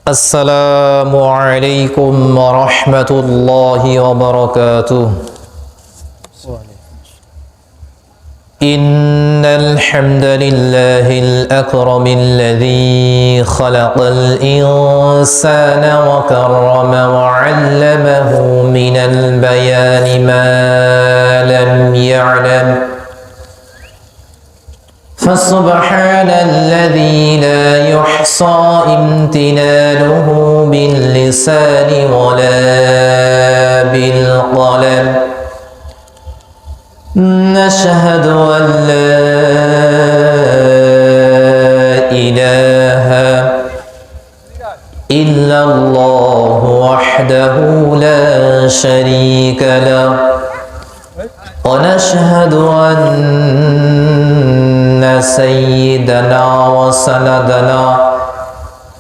السلام عليكم ورحمة الله وبركاته. إن الحمد لله الأكرم الذي خلق الإنسان وكرم وعلمه من البيان ما لم يعلم، فسبحان الذي لا يحصى امتنانه باللسان ولا بالقلم. نشهد أن لا إله إلا الله وحده لا شريك له، ونشهد أن سيدنا وسندنا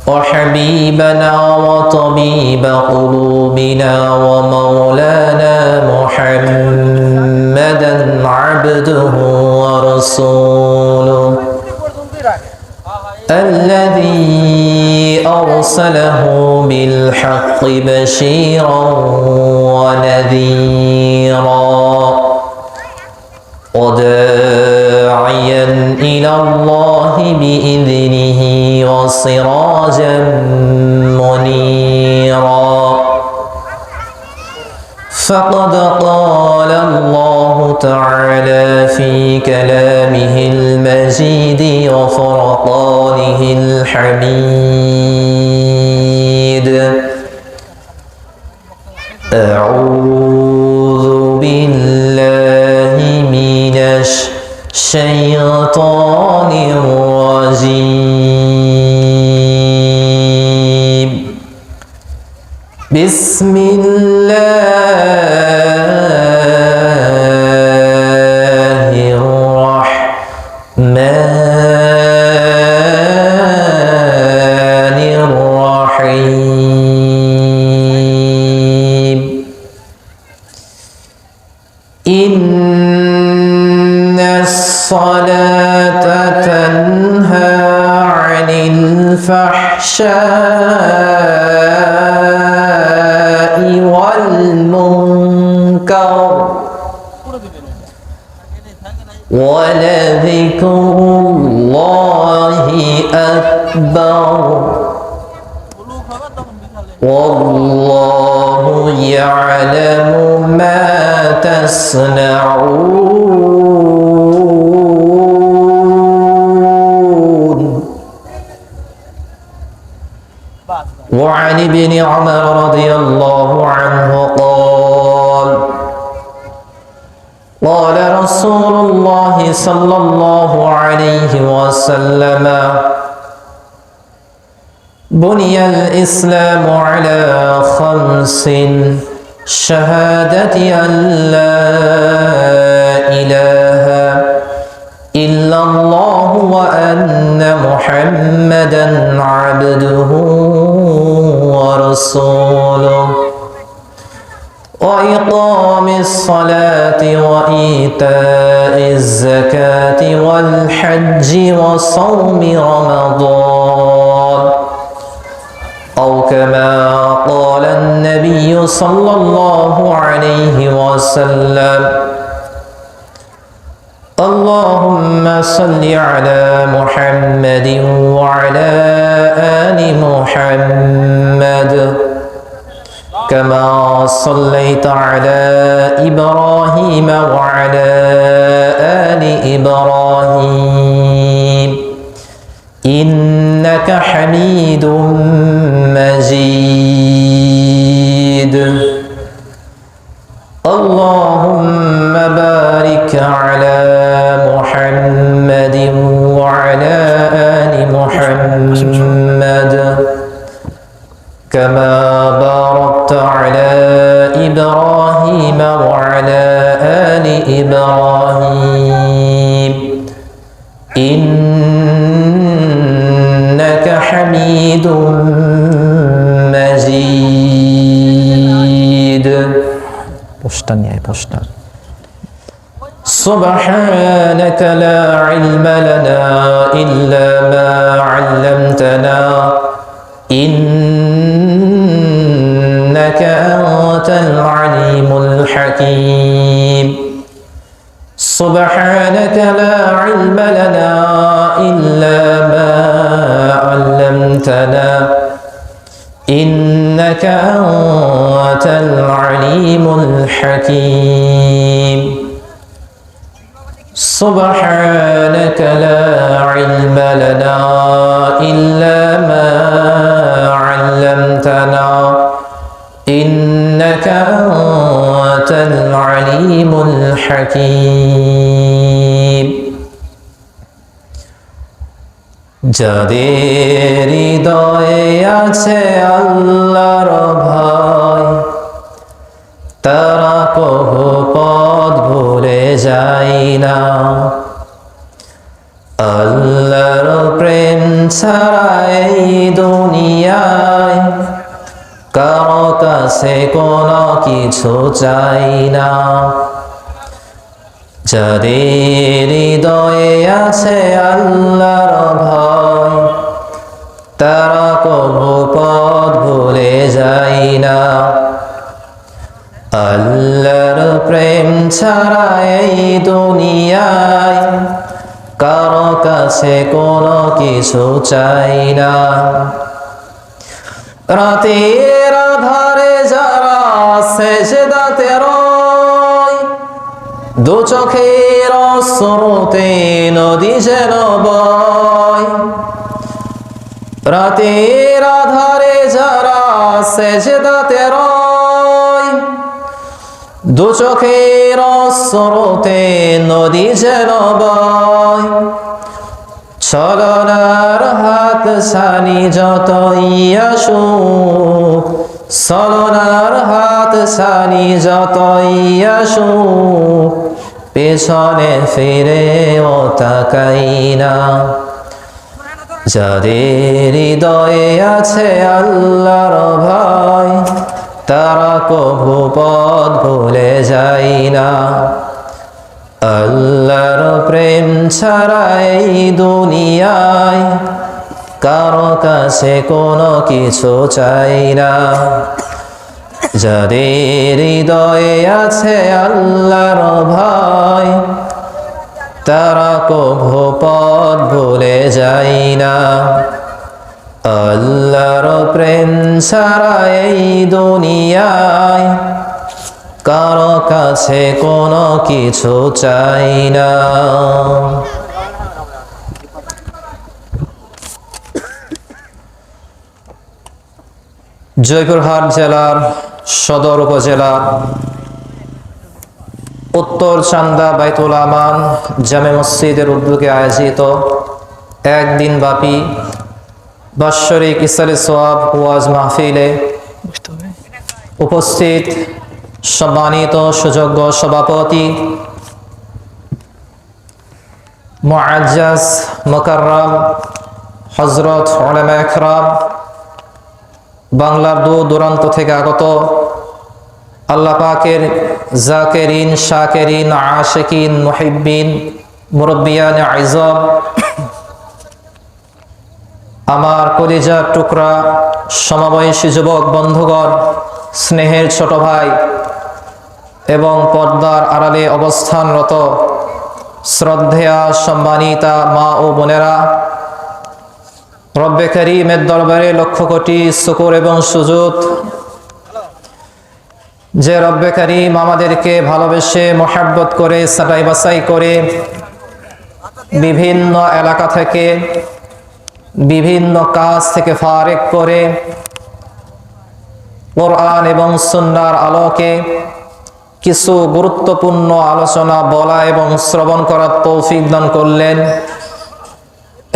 وحبيبنا وطبيب قلوبنا ومولانا محمدا عبده ورسوله الذي أرسله بالحق بشيرا ونذيرا وداعيا إلى الله بإذنه وسراجا منيرا. فقد قال الله تعالى في كلامه المجيد وفرقانه الحميد: أعوذ بالله من الشيطان الرجيم. بسم الله الرحمن الرحيم. إن الصلاة تنهى عن الفحشاء والمنكر ولذكر الله أكبر والله يعلم ما تصنعون. وعن ابن عمر رضي الله عنه قال: قال رسول الله صلى الله عليه وسلم: بني الإسلام على خمس: شهادة أن لا إله إلا الله وأن محمدا عبده ورسوله، وإقام الصلاة وإيتاء الزكاة والحج وصوم رمضان، أو كما قال النبي صلى الله عليه وسلم. اللهم صل على محمد وعلى آل محمد كما صليت على إبراهيم وعلى آل إبراهيم إنك حميد مجيد. اللهم بارك على محمد وعلى آل محمد كما باركت على إبراهيم وعلى آل إبراهيم إنك حميد مجيد. سبحانك لا علم لنا إلا ما علمتنا إنك أنت العليم الحكيم سبحانك لا علم لنا إلا ما علمتنا إنك أنت العليم الحكيم سبحانك لا علم لنا إلا ما علمتنا إنك أنت العليم الحكيم যাদের হৃদয়ে আছে আল্লাহর ভয় তারা কভু পথ ভুলে যায় না আল্লাহর প্রেম ছাড়া এই দুনিয়ায় কারো কাছে কোনো কিছু চাই না যাদের হৃদয়ে আছে আল্লাহর ভয় তারা কভু পথ ভুলে যায় না আল্লাহর প্রেম ছাড়া এই দুনিয়ায় কারো কাছে কোনো কিছু চাই না রাতের আধারে যারা সেজদাতে রয় দু চোখের স্রোতে নদী যেন বয় রাতের আধারে যারা সেজদাতে রয় দু চোখের স্রোতে নদী যেন বয় ছলনার হাত ছানি যতই আসুক ছলনার হাত ছানি যতই আসুক পেছনে ফিরেও তাকাই না যাদের হৃদয়ে আছে আল্লাহর ভয় তারা কভু পথ ভুলে যায় না আল্লাহর প্রেম ছাড়া এই দুনিয়ায় কারো কাছে কোনো কিছু চাই না যাদের হৃদয়ে আছে আল্লাহর ভয় তারা কভু পথ ভুলে যায় না আল্লাহর প্রেম ছাড়া এই দুনিয়ায় কারো কাছে কোনো কিছু চাই না জয়পুরহাট জেলার সদর উপজেলার উত্তর চান্দা বাইতুল আমান জামে মসজিদের উদ্যোগে আয়োজিত একদিন ব্যাপী বাৎসরিক ইসলামী সওয়াব ওয়াজ মাহফিলে উপস্থিত সম্মানিত সুযোগ্য সভাপতি মুআজ্জাজ মুকাররম হযরত উলামা ইকরাম বাংলার দূর দূরান্ত থেকে আগত আল্লাহ পাকের জাকিরিন শাকিরিন আশিকিন মুহিব্বিন মুরব্বিয়ান আযম আমার কলিজার টুকরা সমবয়সী যুবক বন্ধুগণ স্নেহের ছোট ভাই এবং পর্দার আড়ালে অবস্থানরত শ্রদ্ধেয়া সম্মানিতা মা ও বোনেরা রব্বে কারীমের দরবারে লক্ষ কোটি শুকর এবং সুজুদ যে রব্বে কারীম আমাদেরকে ভালোবেসে মোহাব্বত করে ছাঁটাই বাছাই করে বিভিন্ন এলাকা থেকে বিভিন্ন কাজ থেকে ফারেক করে কোরআন এবং সুন্নাহর আলোকে কিছু গুরুত্বপূর্ণ আলোচনা বলা এবং শ্রবণ করার তৌফিক দান করলেন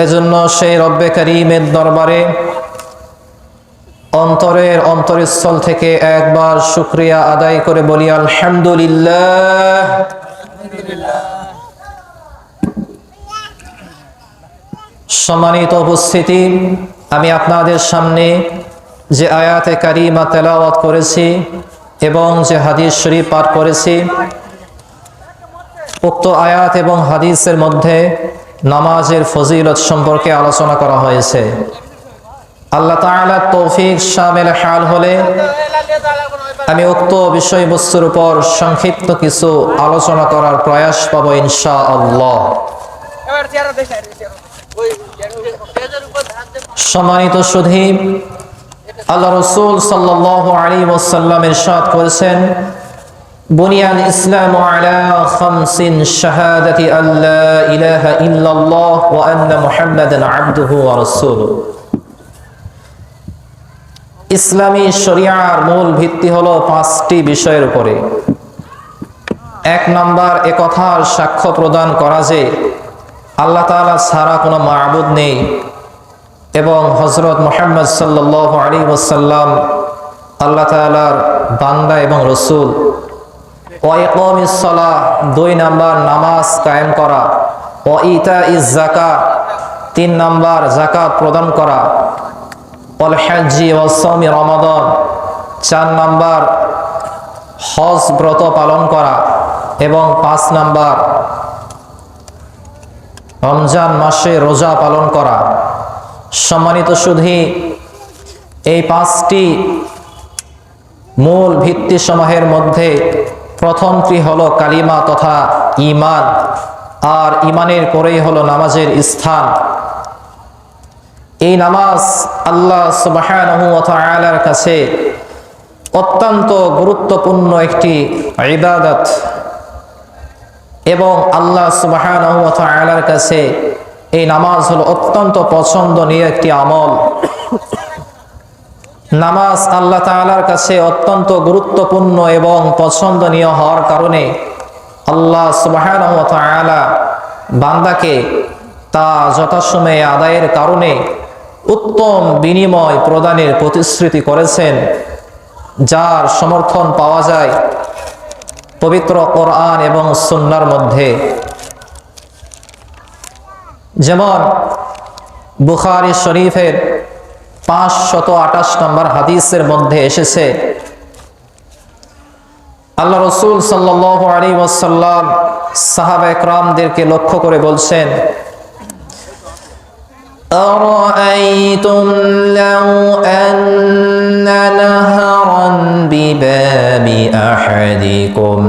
এজন্য সেই রব্বে কারীমের দরবারে অন্তরের অন্তরস্থল থেকে একবার শুকরিয়া আদায় করে বলি আলহামদুলিল্লাহ। সম্মানিত উপস্থিতি, আমি আপনাদের সামনে যে আয়াতে কারিমা তেলাওয়াত করেছি এবং যে হাদিস শরীফ পাঠ করেছি, উক্ত আয়াত এবং হাদিসের মধ্যে নামাজের ফজিলত সম্পর্কে আলোচনা করা হয়েছে। আল্লাহ তাআলা তৌফিক শামিল হাল হলে আমি উক্ত বিষয়বস্তুর উপর সংক্ষিপ্ত কিছু আলোচনা করার প্রয়াস পাবো ইনশাআল্লাহ। সম্মানিত সুধী, আল্লাহ রাসূল সাল্লাল্লাহু আলাইহি ওয়াসাল্লাম ইরশাদ করেছেন, বুনিয়াল ইসলামু আলা খামসিন শাহাদাতি আল্লা ইলাহা ইল্লাল্লাহ ওয়া আন্না মুহাম্মাদান আবদুহু ওয়া রাসূলুহু। ইসলামী শরিয়ার মূল ভিত্তি হলো 5টি বিষয়ের উপরে। 1 নাম্বার, একথার সাক্ষ্য প্রদান করা যে আল্লাহ তাআলা ছাড়া কোনো মাবুদ নেই এবং হযরত মুহাম্মদ সাল্লাল্লাহু আলাইহি ওয়াসাল্লাম আল্লাহ তাআলার বান্দা এবং রাসূল। ওয়া ইকামিস সালাহ, 2 নাম্বার, নামাজ কায়েম করা। ওয়া ইতাইজ যাকাত, 3 নাম্বার, যাকাত প্রদান করা। ওয়াল হজ্জি ওয়াস সাওমি রমাদান, 4 নাম্বার, হজ ব্রত পালন করা। এবং 5 নাম্বার, রমজান মাসে রোজা পালন করা। সম্মানিত সুধী, এই 5টি মূল ভিত্তি সমূহের মধ্যে প্রথমটি হলো কালিমা তথা ঈমান, আর ঈমানের পরেই হলো নামাজের স্থান। এই নামাজ আল্লাহ সুবহানাহু ওয়া তাআলার কাছে অত্যন্ত গুরুত্বপূর্ণ একটি ইবাদত এবং আল্লাহ সুবহানাহু ওয়া তাআলার কাছে এই নামাজ হলো অত্যন্ত পছন্দনীয় একটি আমল। নামাজ আল্লাহ তাআলার কাছে অত্যন্ত গুরুত্বপূর্ণ এবং পছন্দনীয় হওয়ার কারণে আল্লাহ সুবহানাহু ওয়া তাআলা বান্দাকে তা যথাসময়ে আদায়ের কারণে উত্তম বিনিময় প্রদানের প্রতিশ্রুতি করেছেন, যার সমর্থন পাওয়া যায় পবিত্র কোরআন এবং সুন্নাহর মধ্যে। যেমন বুখারী শরীফের 528 নম্বর হাদিসের মধ্যে এসেছে, আল্লাহ রাসূল সাল্লাল্লাহু আলাইহি ওয়াসাল্লাম সাহাবা একরামদেরকে লক্ষ্য করে বলছেন, أرأيتم لو أن نهرا بباب أحدكم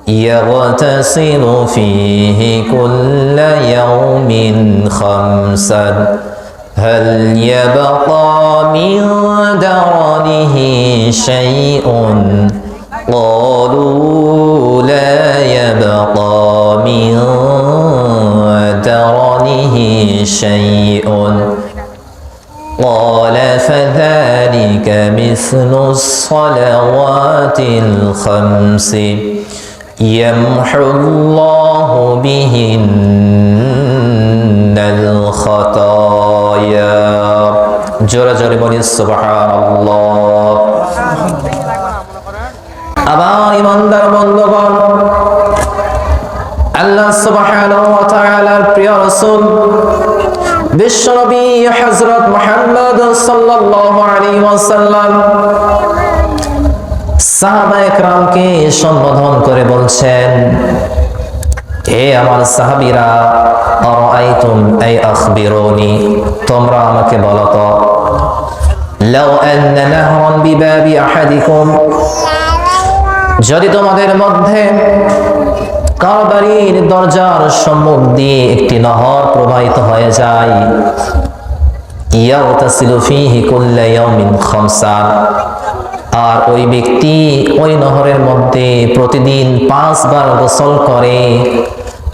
يغتسل فيه كل يوم 5 هل يبقى من درنه شيء قالوا لا يبقى من درنه شيء قال فذلك مثل الصلوات الخمس يمحو الله بهن الخطايا জোরে জোরে বলি সুবহানাল্লাহ। আবার ইমানদার বন্ধুগণ, আল্লাহ সুবহানাহু ওয়া তাআলার প্রিয় রাসূল বিশ্বনবী হযরত মুহাম্মদ সাল্লাল্লাহু আলাইহি ওয়াসাল্লাম সাহাবা একরামকে সম্বোধন করে বলছেন, হে আমার সাহাবীরা, আরাআইতুম আই আখবিরুনি, তোমরা আমাকে বলো তো, লাউ আন্না নাহরান বিবাবি আহাদিকুম, যদি তোমাদের মধ্যে কারো বাড়ির দরজার সম্মুখ দিয়ে একটি নহর প্রবাহিত হয়ে যায়, ইয়াগতাসিলু ফীহি কুল্লা ইয়াউমিন 5, আর ওই ব্যক্তি ওই নহরের মধ্যে প্রতিদিন 5 বার গোসল করে,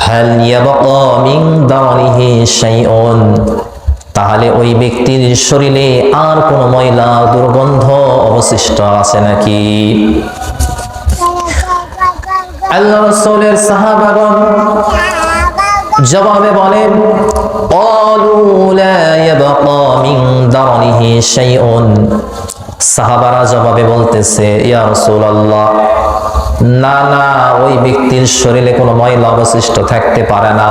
হাল ইয়াবকা মিন দারিহি শাইউন, তাহলে ওই ব্যক্তির শরীরে আর কোনো ময়লা দুর্গন্ধ অবশিষ্ট আছে নাকি? আল্লাহ রাসূলের সাহাবাগণ জবাবে বলেন, ক্বালু লা ইয়াবকা মিন দারিহি শাইউন, সাহাবারা জবাবে বলতেছে, ইয়া রাসূলুল্লাহ, না না, ওই ব্যক্তির শরীরে কোনো ময়লা অবশিষ্ট থাকতে পারে না।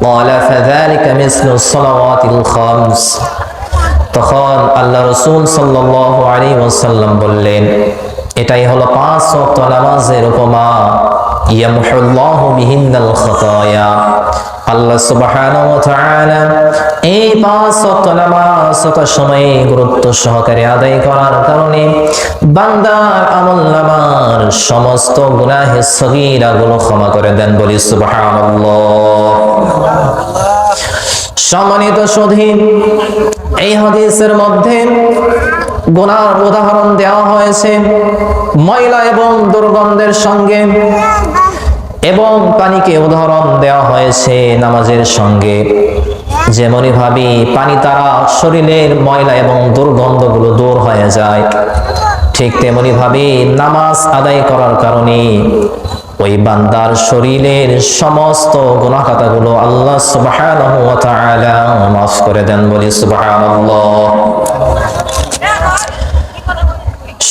ক্বালা ফাযালিকা মিসলু সালাওয়াতিল খামস, তখন আল্লাহ রাসূল সাল্লাল্লাহু আলাইহি ওয়াসাল্লাম বললেন, এটাই হলো 5 ওয়াক্ত নামাজের উপমা। ইয়ামহুল্লাহু বিহিন্নাল খাতায়া, আল্লাহ সুবহানাহু ওয়া তাআলা এই 5 ওয়াক্ত নামাজ সময়ে গুরুত্ব সহকারে আদায় করার কারণে বান্দার আমলনামার সমস্ত গুনাহে সগীরাগুলো ক্ষমা করে দেন, বলি সুবহানাল্লাহ। সম্মানিত সুধী, এই হাদিসের মধ্যে গুনার উদাহরণ দেওয়া হয়েছে ময়লা এবং দুর্গন্ধের সঙ্গে, এবং পানিকে উদাহরণ দেওয়া হয়েছে নামাজের সঙ্গে। যেমনই ভাবে পানি দ্বারা শরীরের ময়লা এবং দুর্গন্ধগুলো দূর হয়ে যায়, ঠিক তেমনি ভাবে নামাজ আদায় করার কারণে ওই বান্দার শরীরের সমস্ত গুনাহ খাতাগুলো আল্লাহ সুবহানাহু ওয়া তাআলা মাফ করে দেন, বলি সুবহানাল্লাহ।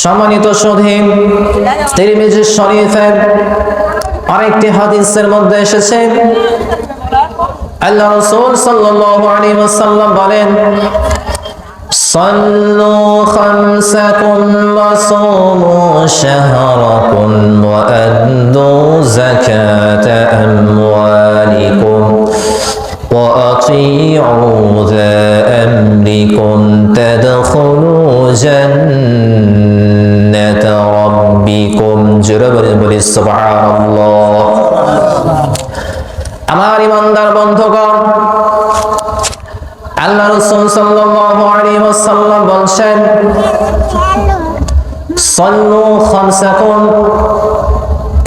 সম্মানিত সুধী, তিরমিজি শরীফের আরেকটি হাদিসের মধ্যে এসেছে আল্লাহ রাসূল সাল্লাল্লাহু আলাইহি ওয়াসাল্লাম বলেন, সাল্লু খামসাকুম ওয়া সুমু শাহরাকুম ওয়া আদ্দু যাকাতা আমওয়ালিকুম ওয়া আতিউ যা আমরিকুম তাদখুলু জান্নাতা রাব্বিকুম। জোরে বলি সুবহানাল্লাহ। আমার ইমানদার বন্ধুগণ, আল্লাহ রাসূল সাল্লাল্লাহু আলাইহি ওয়াসাল্লাম বলেন, সাল্লু খামসাকুম,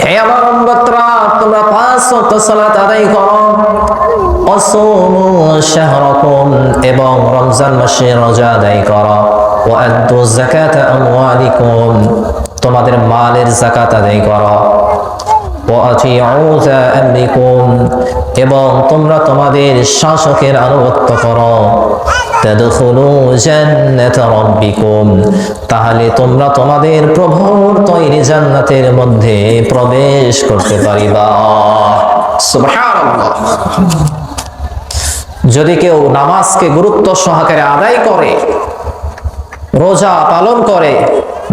হে আমার উম্মতরা, তোমরা 5 ওয়াক্ত সালাত আদায় করো, ওয়াসুমু শাহরাকুম, এবং রমজান মাসে রোজা আদায় করো, ওয়া আদ্দু যাকাতা আমওয়ালিকুম, তোমাদের মালের যাকাত আদায় করো, এবং তোমরা তোমাদের শাসকের আনুগত্য করো, তাদখুলু জান্নাতা রাব্বিকুম, তাহলে তোমরা তোমাদের প্রভুর তৈরি জান্নাতের মধ্যে প্রবেশ করতে পারিবা। সুবহানাল্লাহ। যদি কেউ নামাজকে গুরুত্ব সহকারে আদায় করে, রোজা পালন করে,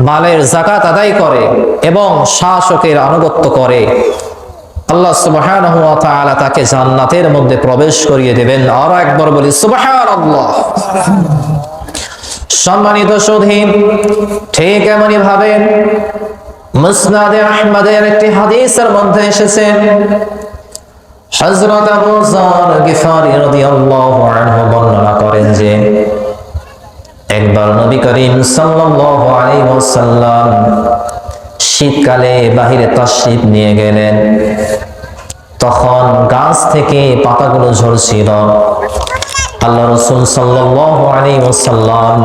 মালের যাকাত আদায় করে এবং শাসকের আনুগত্য করে, আল্লাহ সুবহানাহু ওয়া তাআলা তাকে জান্নাতের মধ্যে প্রবেশ করিয়ে দেবেন। আর একবার বলি সুবহানাল্লাহ। সম্মানিত সুধী, ঠিক এমনি ভাবে মুসনাদে আহমদের একটি হাদিসের মধ্যে এসেছে, হযরত আবু যর গিফারী রাদিয়াল্লাহু আনহু বর্ণনা করেন যে একবার নবী করিম সাল্লাল্লাহু আলাইহি ওয়াসাল্লাম শীতকালে বাহিরে তাশরীফ নিয়ে গেলেন। তখন গাছ থেকে পাতাগুলো ঝরছিল। আল্লাহ রাসূল সাল্লাল্লাহু আলাইহি ওয়াসাল্লাম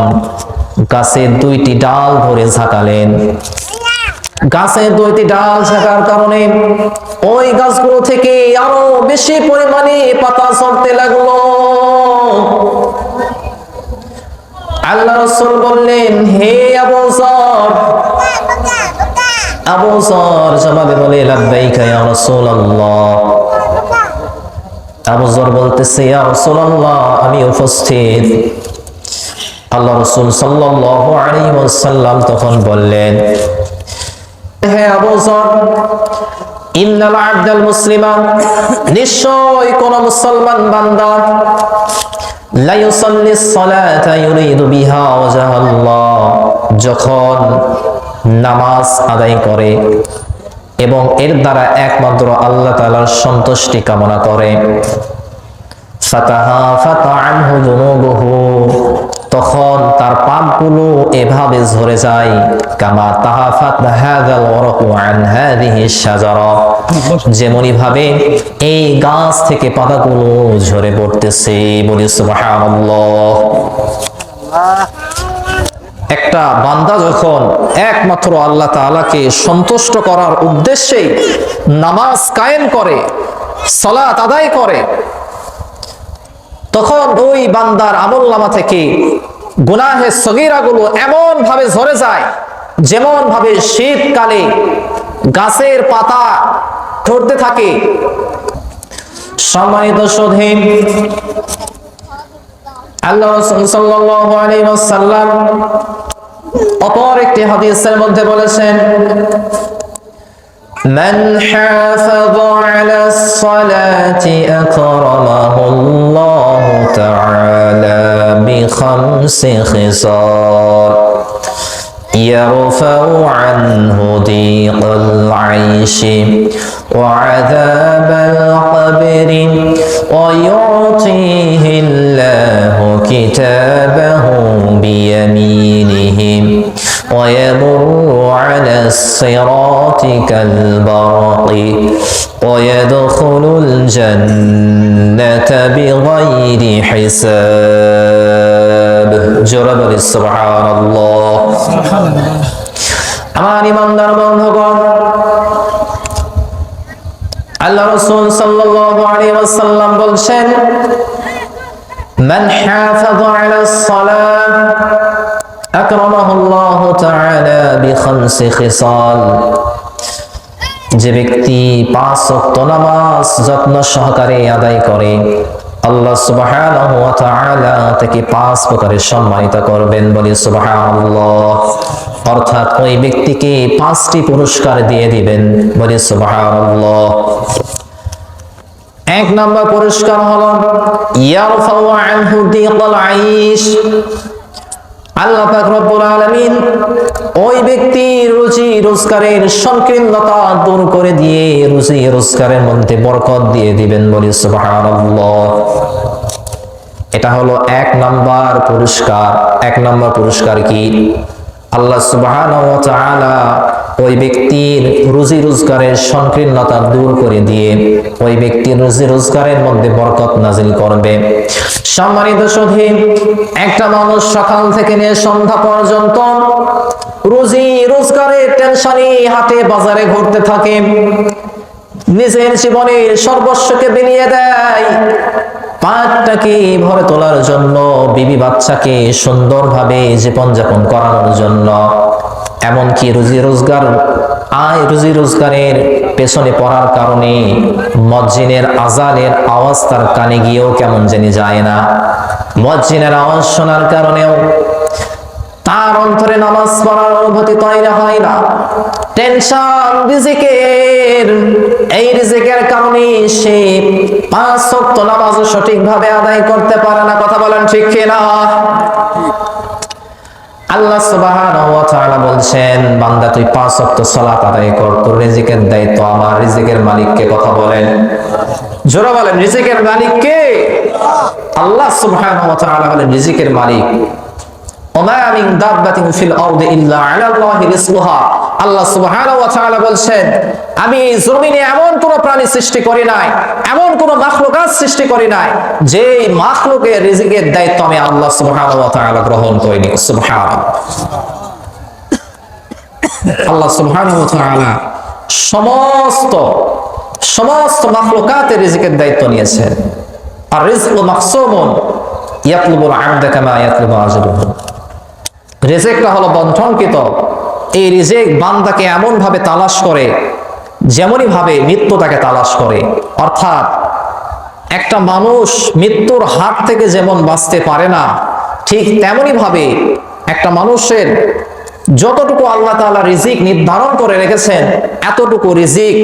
গাছের 2টি ডাল ধরে ঝাঁকালেন। গাছের 2টি ডাল ঝাঁকার কারণে ওই গাছগুলো থেকে আরো বেশি পরিমাণে পাতা ঝরতে লাগলো। আল্লাহ রাসূল বললেন, হে আবু যর। আবু যর জবাবে বলে, লাব্বাইকা ইয়া রাসূলুল্লাহ। আবু যর বলতেছে, ইয়া রাসূলুল্লাহ, আমি উপস্থিত। আল্লাহ রাসূল সাল্লাল্লাহু আলাইহি ওয়াসাল্লাম তখন বললেন, হে আবু যর, ইন্নাল আবদাল মুসলিমা, নিশ্চয় কোন মুসলমান বান্দা লা ইউসাল্লিস সালাতা ইউরিদু বিহা ওয়াজহাল্লাহ, যখন নামাজ আদায় করে এবং এর দ্বারা একমাত্র আল্লাহ তাআলার সন্তুষ্টি কামনা করে, ফাতাহাফাতা আনহু যুনুবুহু, তখন তার পাপগুলো এভাবে ঝরে যায়, কামা তাহাফাত হাযাল ওয়ারাকু আন হাযিহি শাজারা, যেমনি ভাবে এই গাছ থেকে পাতাগুলো ঝরে পড়তেছে। বলি সুবহানাল্লাহ। একটা বান্দা যখন একমাত্র আল্লাহ তাআলাকে সন্তুষ্ট করার উদ্দেশ্যে নামাজ কায়েম করে, সালাত আদায় করে, তখন ওই বান্দার আমলনামা থেকে গুনাহে সগীরাগুলো এমন ভাবে ঝরে যায়, যেমন ভাবে শীতকালে গাছের পাতা ঝরতে থাকে। সম্মানিত সুধী, আল্লাহ রাসূল সাল্লাল্লাহু আলাইহি ওয়াসাল্লাম অপর একটি হাদিসের মধ্যে বলেছেন, من حافظ على الصلاة أكرمه الله تعالى بخمس خصال يرفع عنه ضيق العيش وعذاب القبر ويعطيه الله كتابه بيمينه ويمر على الصراط كالبرق ويدخل الجنة بغير حساب جرب سبحان الله আমার ইমানদার বন্ধুগণ আল্লাহ রাসূল সাল্লাল্লাহু আলাইহি ওয়াসাল্লাম বলছেন মান হাফাযা আলাস সালাহ আকরামাহুল্লাহু তাআলা বিখামসি খিসাল যে ব্যক্তি 5 ওয়াক্ত নামাজ যত্ন সহকারে আদায় করে আল্লাহ সুবহানাহু ওয়া তাআলা তাকে 5 প্রকারে সম্মানিত করবেন বলি সুবহানাল্লাহ অর্থাৎ ওই ব্যক্তিকে 5টি পুরস্কার দিয়ে দিবেন বলি সুবহানাল্লাহ এক নম্বর পুরস্কার হলো ইয়ারফাউ আনহু দিকাল আইশ আল্লাহ পাক রব্বুল আলামিন ওই ব্যক্তির রুজি রোজগারের সংকীর্ণতা দূর করে দিয়ে রুজি রোজগারের মধ্যে বরকত দিয়ে দিবেন বলি সুবহানাল্লাহ এটা হলো এক নাম্বার পুরস্কার এক নাম্বার পুরস্কার কি আল্লাহ সুবহানাহু ওয়া তাআলা ওই ব্যক্তির রুজি রোজগারের সংকীর্ণতা দূর করে দিয়ে ওই ব্যক্তির রুজি রোজগারের মধ্যে বরকত নাজিল করবে সম্মানিত সুধী একটা মানুষ সকাল থেকে নিয়ে সন্ধ্যা পর্যন্ত রুজি রোজগারের টেনশনে হাটে বাজারে ঘুরতে থাকে নিজের জীবনের সর্বস্বকে বিলিয়ে দেয় পাটটাকে ভরে তোলার জন্য বিবি বাচ্চাকে সুন্দরভাবে জীবনযাপন করানোর জন্য এমনকি রুজি রোজগারের পেছনে পড়ার কারণে মুয়াজ্জিনের আযানের আওয়াজ তার কানে গিয়েও কেমন জানি যায় না মুয়াজ্জিনের আওয়াজ শোনার কারণেও তার অন্তরে নামাজ পড়ার অনুভূতি তৈরি হয় না টেনশন রিজিকের এই রিজিকের কারণে সে 5 ওয়াক্ত নামাজ সঠিকভাবে আদায় করতে পারে না কথা বলেন ঠিক কি না আল্লাহ সুবহানাহু ওয়া তাআলা বলছেন বান্দা তুই 5 ওয়াক্ত সালাত আদায় কর তোর রিজিকের দায়িত্ব আমার রিজিকের মালিককে কথা বলেন জোরে বলেন রিজিকের মালিক কে আল্লাহ সুবহানাহু ওয়া তাআলা হলেন রিজিকের মালিক ওমা মিন দাব্বাতিন ফিল আরদি ইল্লা আলাল্লাহি রিজকুহা আল্লাহ সুবহানাহু ওয়া তাআলা বলছেন আমি জমিনে এমন কোন প্রাণী সৃষ্টি করি নাই এমন কোন মাখলুকাত সৃষ্টি করি নাই যে মাখলুকের রিজিকের দায়িত্ব আমি আল্লাহ সুবহানাহু ওয়া তাআলা গ্রহণ করিনি সুবহানাল্লাহ আল্লাহ সুবহানাহু ওয়া তাআলা সমস্ত মাখলুকাতের রিজিকের দায়িত্ব নিয়েছেন আর রিজকু মাকসুমুন ইয়াতলুবুল আবদা কামা ইয়াতলুবু আজরুহু রিজিকটা হলো বন্টনকৃত এই রিজিক বান্দাকে এমন ভাবে তালাশ করে যেমনই ভাবে মৃত্যু তাকে তালাশ করে অর্থাৎ একটা মানুষ মৃত্যুর হাত থেকে যেমন বাঁচতে পারে না ঠিক তেমনি ভাবে একটা মানুষের যতটুকু আল্লাহ তাআলা রিজিক নির্ধারণ করে রেখেছেন এতটুকু রিজিক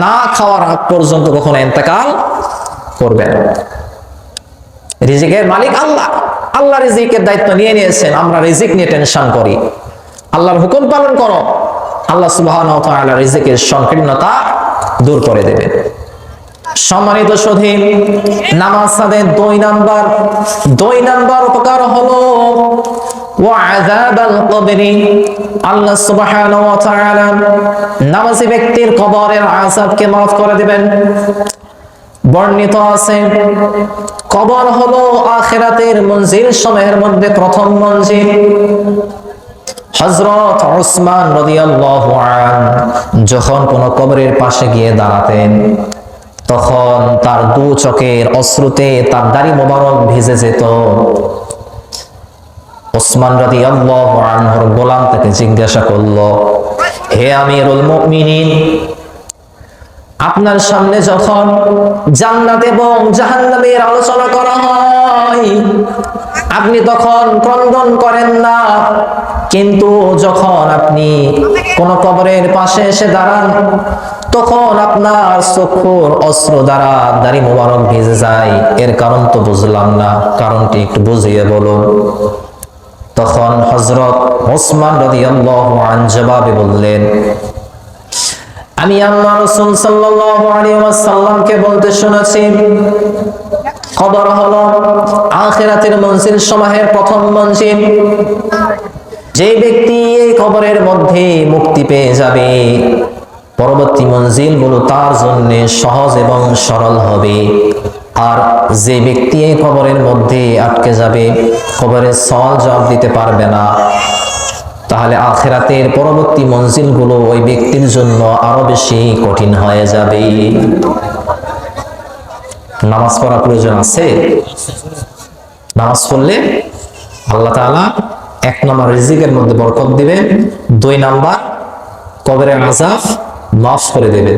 না খাওয়ার আগ পর্যন্ত কখনো ইন্তেকাল করবে না রিজিকের মালিক আল্লাহ আল্লাহ রিজিকের দায়িত্ব নিয়ে নিয়েছেন আমরা রিজিক নিয়ে টেনশন করি আল্লাহর হুকুম পালন করো আল্লাহ সুবহানাহু ওয়া তাআলা রিজিকের সংকীর্ণতা দূর করে দেবেন সম্মানিত সুধী নামাজ সাদের 2 নাম্বার উপকার হলো ওয়া আযাবাল কবরি আল্লাহ সুবহানাহু ওয়া তাআলা নামাজি ব্যক্তির কবরের আযাবকে মাফ করে দিবেন বর্ণিত আছে কবর হলো আখিরাতের মঞ্জিল সমূহের মধ্যে প্রথম মঞ্জিল হযরত উসমান রাদিয়াল্লাহু আনহু যখন কোন কবরের পাশে গিয়ে দাঁড়াতেন তখন তার দু চোখের অশ্রুতে তার দাড়ি মোবারক ভিজে যেত উসমান রাদিয়াল্লাহু আনহুর গোলাম তাকে জিজ্ঞাসা করলো হে আমিরুল মুমিনিন আপনার সামনে যখন জান্নাত এবং জাহান্নামের আলোচনা করা হয়, আপনি তখন ক্রন্দন করেন না। কিন্তু যখন আপনি কোন কবরের পাশে এসে দাঁড়ান, তখন আপনার চক্ষুর অশ্রু দ্বারা দাড়ি মোবারক ভিজে যায়। এর কারণ তো বুঝলাম না, কারণটি একটু বুঝিয়ে বলুন। তখন হযরত ওসমান রাদিয়াল্লাহু আনহু জবাবে বললেন, আমি আল্লাহ রাসূল সাল্লাল্লাহু আলাইহি ওয়াসাল্লামকে বলতে শুনেছি, কবর হলো আখিরাতের মঞ্জিল সমূহের প্রথম মঞ্জিল। যে ব্যক্তি এই কবরের মধ্যে মুক্তি পেয়ে যাবে, পরবর্তী মঞ্জিলগুলো তার জন্য সহজ এবং সরল হবে। আর যে ব্যক্তি এই কবরের মধ্যে আটকে যাবে, কবরের সওয়াল জবাব দিতে পারবে না, তাহলে আখিরাতের পরবর্তী মঞ্জিলগুলো ওই ব্যক্তির জন্য আরো বেশি কঠিন হয়ে যাবে। নামাজ পড়া প্রয়োজন আছে। নামাজ পড়লে আল্লাহ তাআলা 1 নম্বর রিজিকের মধ্যে বরকত দিবে, 2 নম্বর কবরের আযাব মাফ করে দেবে।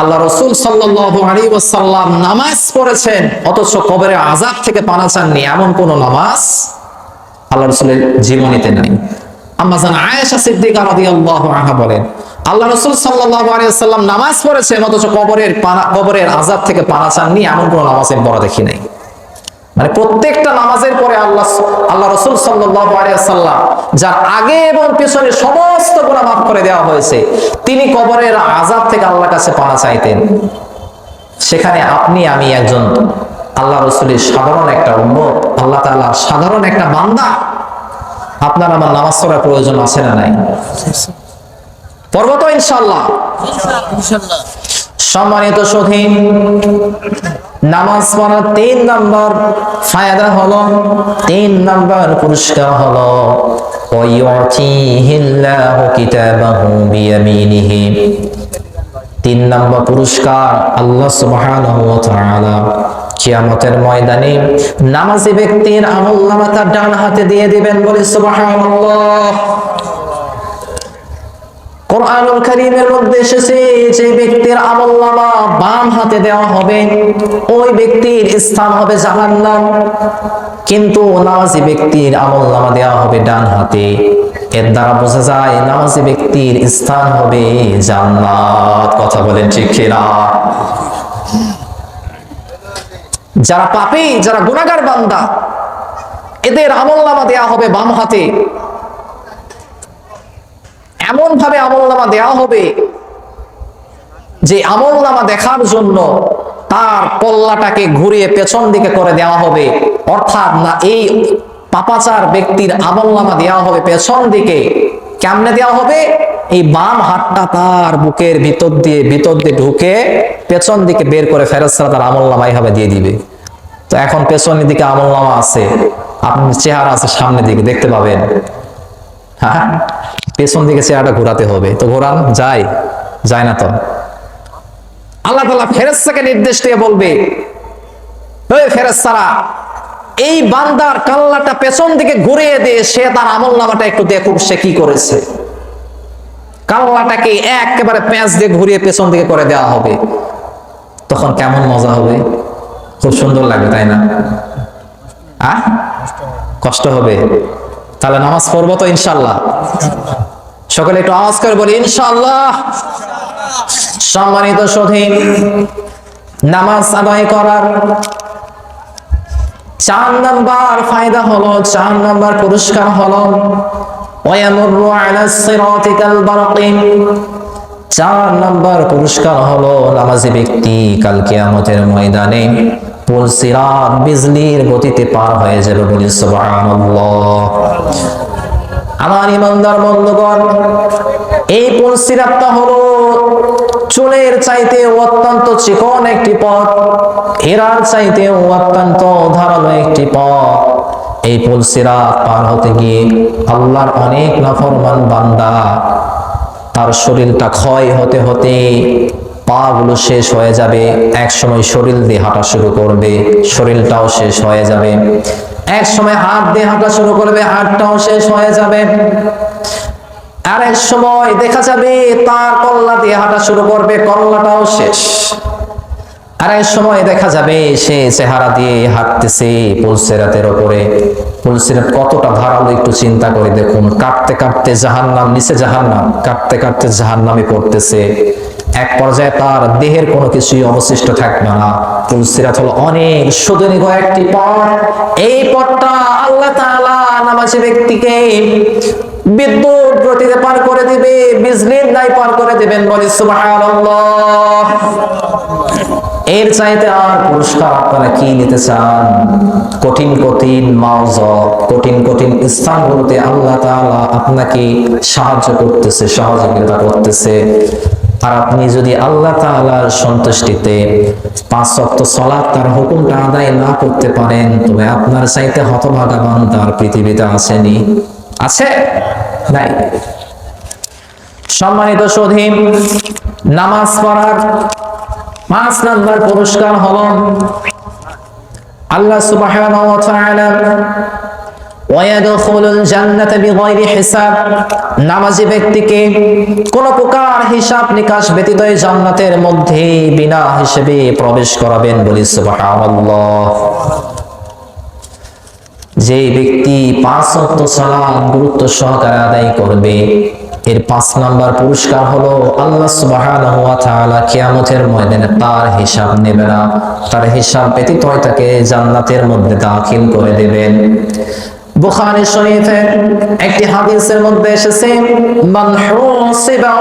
আল্লাহ রাসূল সাল্লাল্লাহু আলাইহি ওয়াসাল্লাম নামাজ পড়েছেন অথচ কবরের আযাব থেকে পানা চাননি, এমন কোন নামাজ আল্লাহ রাসূলের জীবনীতে নাই। আম্মা জান আয়েশা সিদ্দিকা রাদিয়াল্লাহু আনহা বলেন, আল্লাহ রাসূল সাল্লাল্লাহু আলাইহি ওয়াসাল্লাম নামাজ পড়েছেন অথচ কবরের আযাব থেকে পানা চাননি, এমন কোন নামাজের পড়া দেখি নাই। মানে প্রত্যেকটা নামাজের পরে আল্লাহ রাসূল সাল্লাল্লাহু আলাইহি ওয়াসাল্লাম, যার আগে এবং পিছনে সমস্ত গুনাহ মাফ করে দেওয়া হয়েছে, তিনি কবরের আযাব থেকে আল্লাহর কাছে পানা চাইতেন। সেখানে আপনি আমি একজন আল্লাহ রাসূলের সাধারণ একটা উম্মত, আল্লাহ তাআলার সাধারণ একটা বান্দা। আপনার আমার নামাজ পড়ার প্রয়োজন আছে না নাই? পড়ব তো ইনশাআল্লাহ। সম্মানিত সুধী, নামাজ পড়ার 3 নম্বর ফায়দা হলো, 3 নম্বর পুরস্কার হলো, ওয়াইউতিহিল্লাহু কিতাবাহু বিয়ামিনিহি। 3 নম্বর পুরস্কার আল্লাহ সুবহানাহু ওয়া তাআলা কিয়ামতের ময়দানে নামাজি ব্যক্তির আমলনামা তার ডান হাতে দিয়ে দিবেন, বলে সুবহানাল্লাহ। কোরআনুল কারীমের মধ্যে এসেছে, যে ব্যক্তির আমলনামা বাম হাতে দেওয়া হবে ওই ব্যক্তির স্থান হবে জাহান্নাম, কিন্তু নামাজি ব্যক্তির আমলনামা দেওয়া হবে ডান হাতে। এর দ্বারা বোঝা যায় নামাজি ব্যক্তির স্থান হবে জান্নাত। কথা বলেন ঠিক কিনা? যারা পাপী, যারা গুনাহগার বান্দা, এদের আমলনামা দেওয়া হবে বাম হাতে। এমন ভাবে আমলনামা দেওয়া হবে যে আমলনামা দেখার জন্য তার কল্লাটাকে ঘুরিয়ে পেছন দিকে করে দেওয়া হবে। অর্থাৎ না, এই পাপাচার ব্যক্তির আমলনামা দেওয়া হবে পেছন দিকে। কেমনে দেওয়া হবে? এই বাম হাতটা তার বুকের ভিতর দিয়ে ঢুকে পেছন দিকে বের করে ফেরেশতারা তার আমলনামা এইভাবে দিয়ে দিবে। তো এখন পেছনের দিকে আমলনামা আছে, আপনার চেহারা আছে সামনের দিকে, দেখতে পাবেন। হ্যাঁ, পেছন দিকে চেহারাটা ঘোরাতে হবে। তো ঘোরান যায় না। তো আল্লাহ তাআলা ফেরেশতাকে নির্দেশ দিয়ে বলবে, ওই ফেরেশতারা, এই বান্দার কাল্লাটা পেছন দিকে ঘুরিয়ে দিয়ে সে তার আমলনামাটা একটু দেখুক সে কি করেছে। কাল্লাটাকে একেবারে পেঁচ দিয়ে ঘুরিয়ে পেছন দিকে করে দেওয়া হবে। তখন কেমন মজা হবে, খুব সুন্দর লাগবে, তাই না? কষ্ট হবে। তাহলে নামাজ পড়বো তো ইনশাআল্লাহ। সকলে একটু আওয়াজ করে বলি ইনশাআল্লাহ। সম্মানিত সুধী, নামাজ আদায় করার 4 নম্বর ফায়দা হলো, 4 নম্বর পুরস্কার হলো, ওয়ায়ামুরু আলাস সিরাতি কাল বারকি। 4 নম্বর পুরস্কার হলো, নামাজি ব্যক্তি কাল কিয়ামতের ময়দানে পুল সিরাত বিজলির গতিতে পার হয়ে যাবে, বলি সুবহানাল্লাহ। আমার ইমানদার বন্ধুগণ, এই পুল সিরাতটা হলো চুলের চাইতে অত্যন্ত চিকন একটি পথ, হীরার চাইতে অত্যন্ত ধারালো একটি পথ। এই পুল সিরাত পার হতে গিয়ে আল্লাহর অনেক নাফরমান বান্দা তার শরীরটা ক্ষয় হতে হতে পা গুলো শেষ হয়ে যাবে। এক সময় শরীর দিয়ে হাঁটা শুরু করবে, শরীরটাও শেষ হয়ে যাবে। এক সময় হাত দিয়ে হাঁটা শুরু করবে, হাতটাও শেষ হয়ে যাবে। আর এক সময় দেখা যাবে তার কল্লা দিয়ে হাঁটা শুরু করবে, কল্লাটাও শেষ। আর এক সময় দেখা যাবে সে চেহারা দিয়ে হাঁটতেছে পুলসিরাতের উপরে। পুলসিরাত কতটা ধারালো একটু চিন্তা করে দেখুন। কাঁপতে কাঁপতে জাহান্নাম, নিচে জাহান্নাম, কাঁপতে কাঁপতে জাহান্নামে পড়তেছে। এক পর্যায়ে তার দেহের কোনো কিছুই অবশিষ্ট থাকবে না। পুলসিরাত হলো অনেক সুদীর্ঘ একটি পথ। এই পথটা আল্লাহ তাআলা নামাজি ব্যক্তিকে বিদ্যুৎ গতিতে পার করে দিবে, বিজলির ন্যায় পার করে দিবেন। বলি সুবহানাল্লাহ। এর চাইতে আর পুরস্কার আপনারা কি নিতে চান? কঠিন কঠিন মাওজব, কঠিন কঠিন স্থানগুলোতে আল্লাহ তাআলা আপনাকে সাহায্য করতেছে, সহযোগিতা করতেছে। আর আপনি যদি আল্লাহ তাআলার সন্তুষ্টিতে 5 ওয়াক্ত সালাত তার হুকুমটা আদায় না করতে পারেন, তবে আপনার চাইতে হতভাগা বান্দা আর পৃথিবীতে আসেনি? আছে? নাই। সম্মানিত সুধী, নামাজ পড়ার 5 নম্বর পুরস্কার হলো আল্লাহ সুবহানাহু ওয়া তাআলা ওয়ায়াদখুলুল জান্নাতা বিগাইরি হিসাব, নামাজি ব্যক্তিকে কোন প্রকার হিসাব নিকাশ ব্যতীত জান্নাতের মধ্যে বিনা হিসেবে প্রবেশ করাবেন। বলি সুবহানাল্লাহ। যে ব্যক্তি 5 ওয়াক্ত সালাত গুরুত্ব সহকারে আদায় করবে, এর 5 নাম্বার পুরস্কার হলো আল্লাহ সুবহানাহু ওয়া তাআলা কিয়ামতের ময়দানে তার হিসাব নেবে না, তার হিসাব ব্যতীত তাকে জান্নাতের মধ্যে দাখিল করে দেবেন। বুখারী শরীফে একটি হাদিসের মধ্যে এসেছে, মান হুসিবা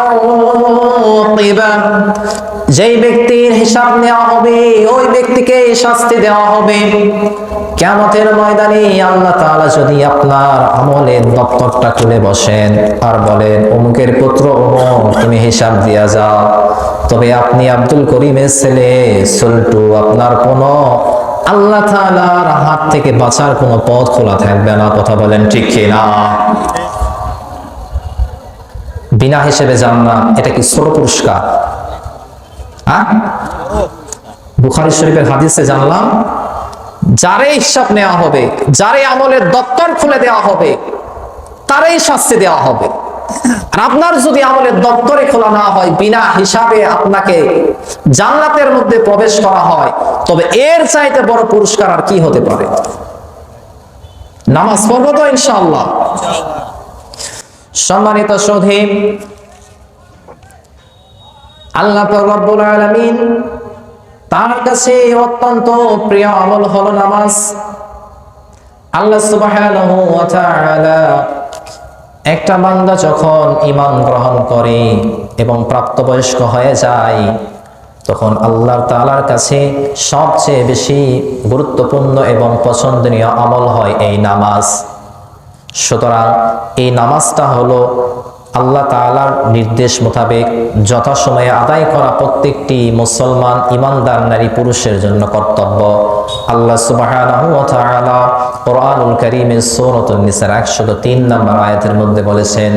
উকিবা, যেই ব্যক্তির হিসাব নেওয়া হবে ওই ব্যক্তিকে শাস্তি দেওয়া হবে। কিয়ামতের ময়দানে আল্লাহ তাআলা যদি আপনার আমলের দপ্তরটা খুলে বসেন আর বলেন, অমুকের পুত্র অমুক, তুমি হিসাব দিয়া যাও, তবে আপনি আব্দুল করিমের ছেলে সল্টু, আপনার কোনো আল্লাহ তাআলার হাত থেকে বাঁচার কোনো পথ খোলা থাকবে না। কথা বলেন ঠিক কি না? বিনা হিসেবে জান্নাত, এটা কি ছোট পুরস্কার? বুখারী শরীফের হাদিসে জানলাম, যারে হিসাব নেওয়া হবে, যারে আমলের দপ্তর খুলে দেওয়া হবে, তারই শাস্তি দেওয়া হবে। আর আপনার যদি আমলের দপ্তরে খোলা না হয়, বিনা হিসাবে আপনাকে জান্নাতের মধ্যে প্রবেশ করা হয়, তবে এর চাইতে বড় পুরস্কার আর কি হতে পারে? নামাজ পড়বো তো ইনশাআল্লাহ। সম্মানিত সুধী, আল্লাহ রাব্বুল আলামিন তার কাছে অত্যন্ত প্রিয় আমল হলো নামাজ। আল্লাহ সুবহানাহু ওয়া তাআলা একটা বান্দা যখন ঈমান গ্রহণ করে এবং প্রাপ্তবয়স্ক হয়ে যায়, তখন আল্লাহ তাআলার কাছে সবচেয়ে বেশি গুরুত্বপূর্ণ এবং পছন্দনীয় আমল হয় এই নামাজ। সুতরাং এই নামাজটা হলো আল্লাহ তাআলার নির্দেশ মোতাবেক যথাসময়ে আদায় করা প্রত্যেকটি মুসলমান ঈমানদার নারী পুরুষের জন্য কর্তব্য। আল্লাহ সুবহানাহু ওয়া তাআলা কোরআনুল কারীমের সূরাতুন নিসার 103 নম্বর আয়াতের মধ্যে বলেছেন,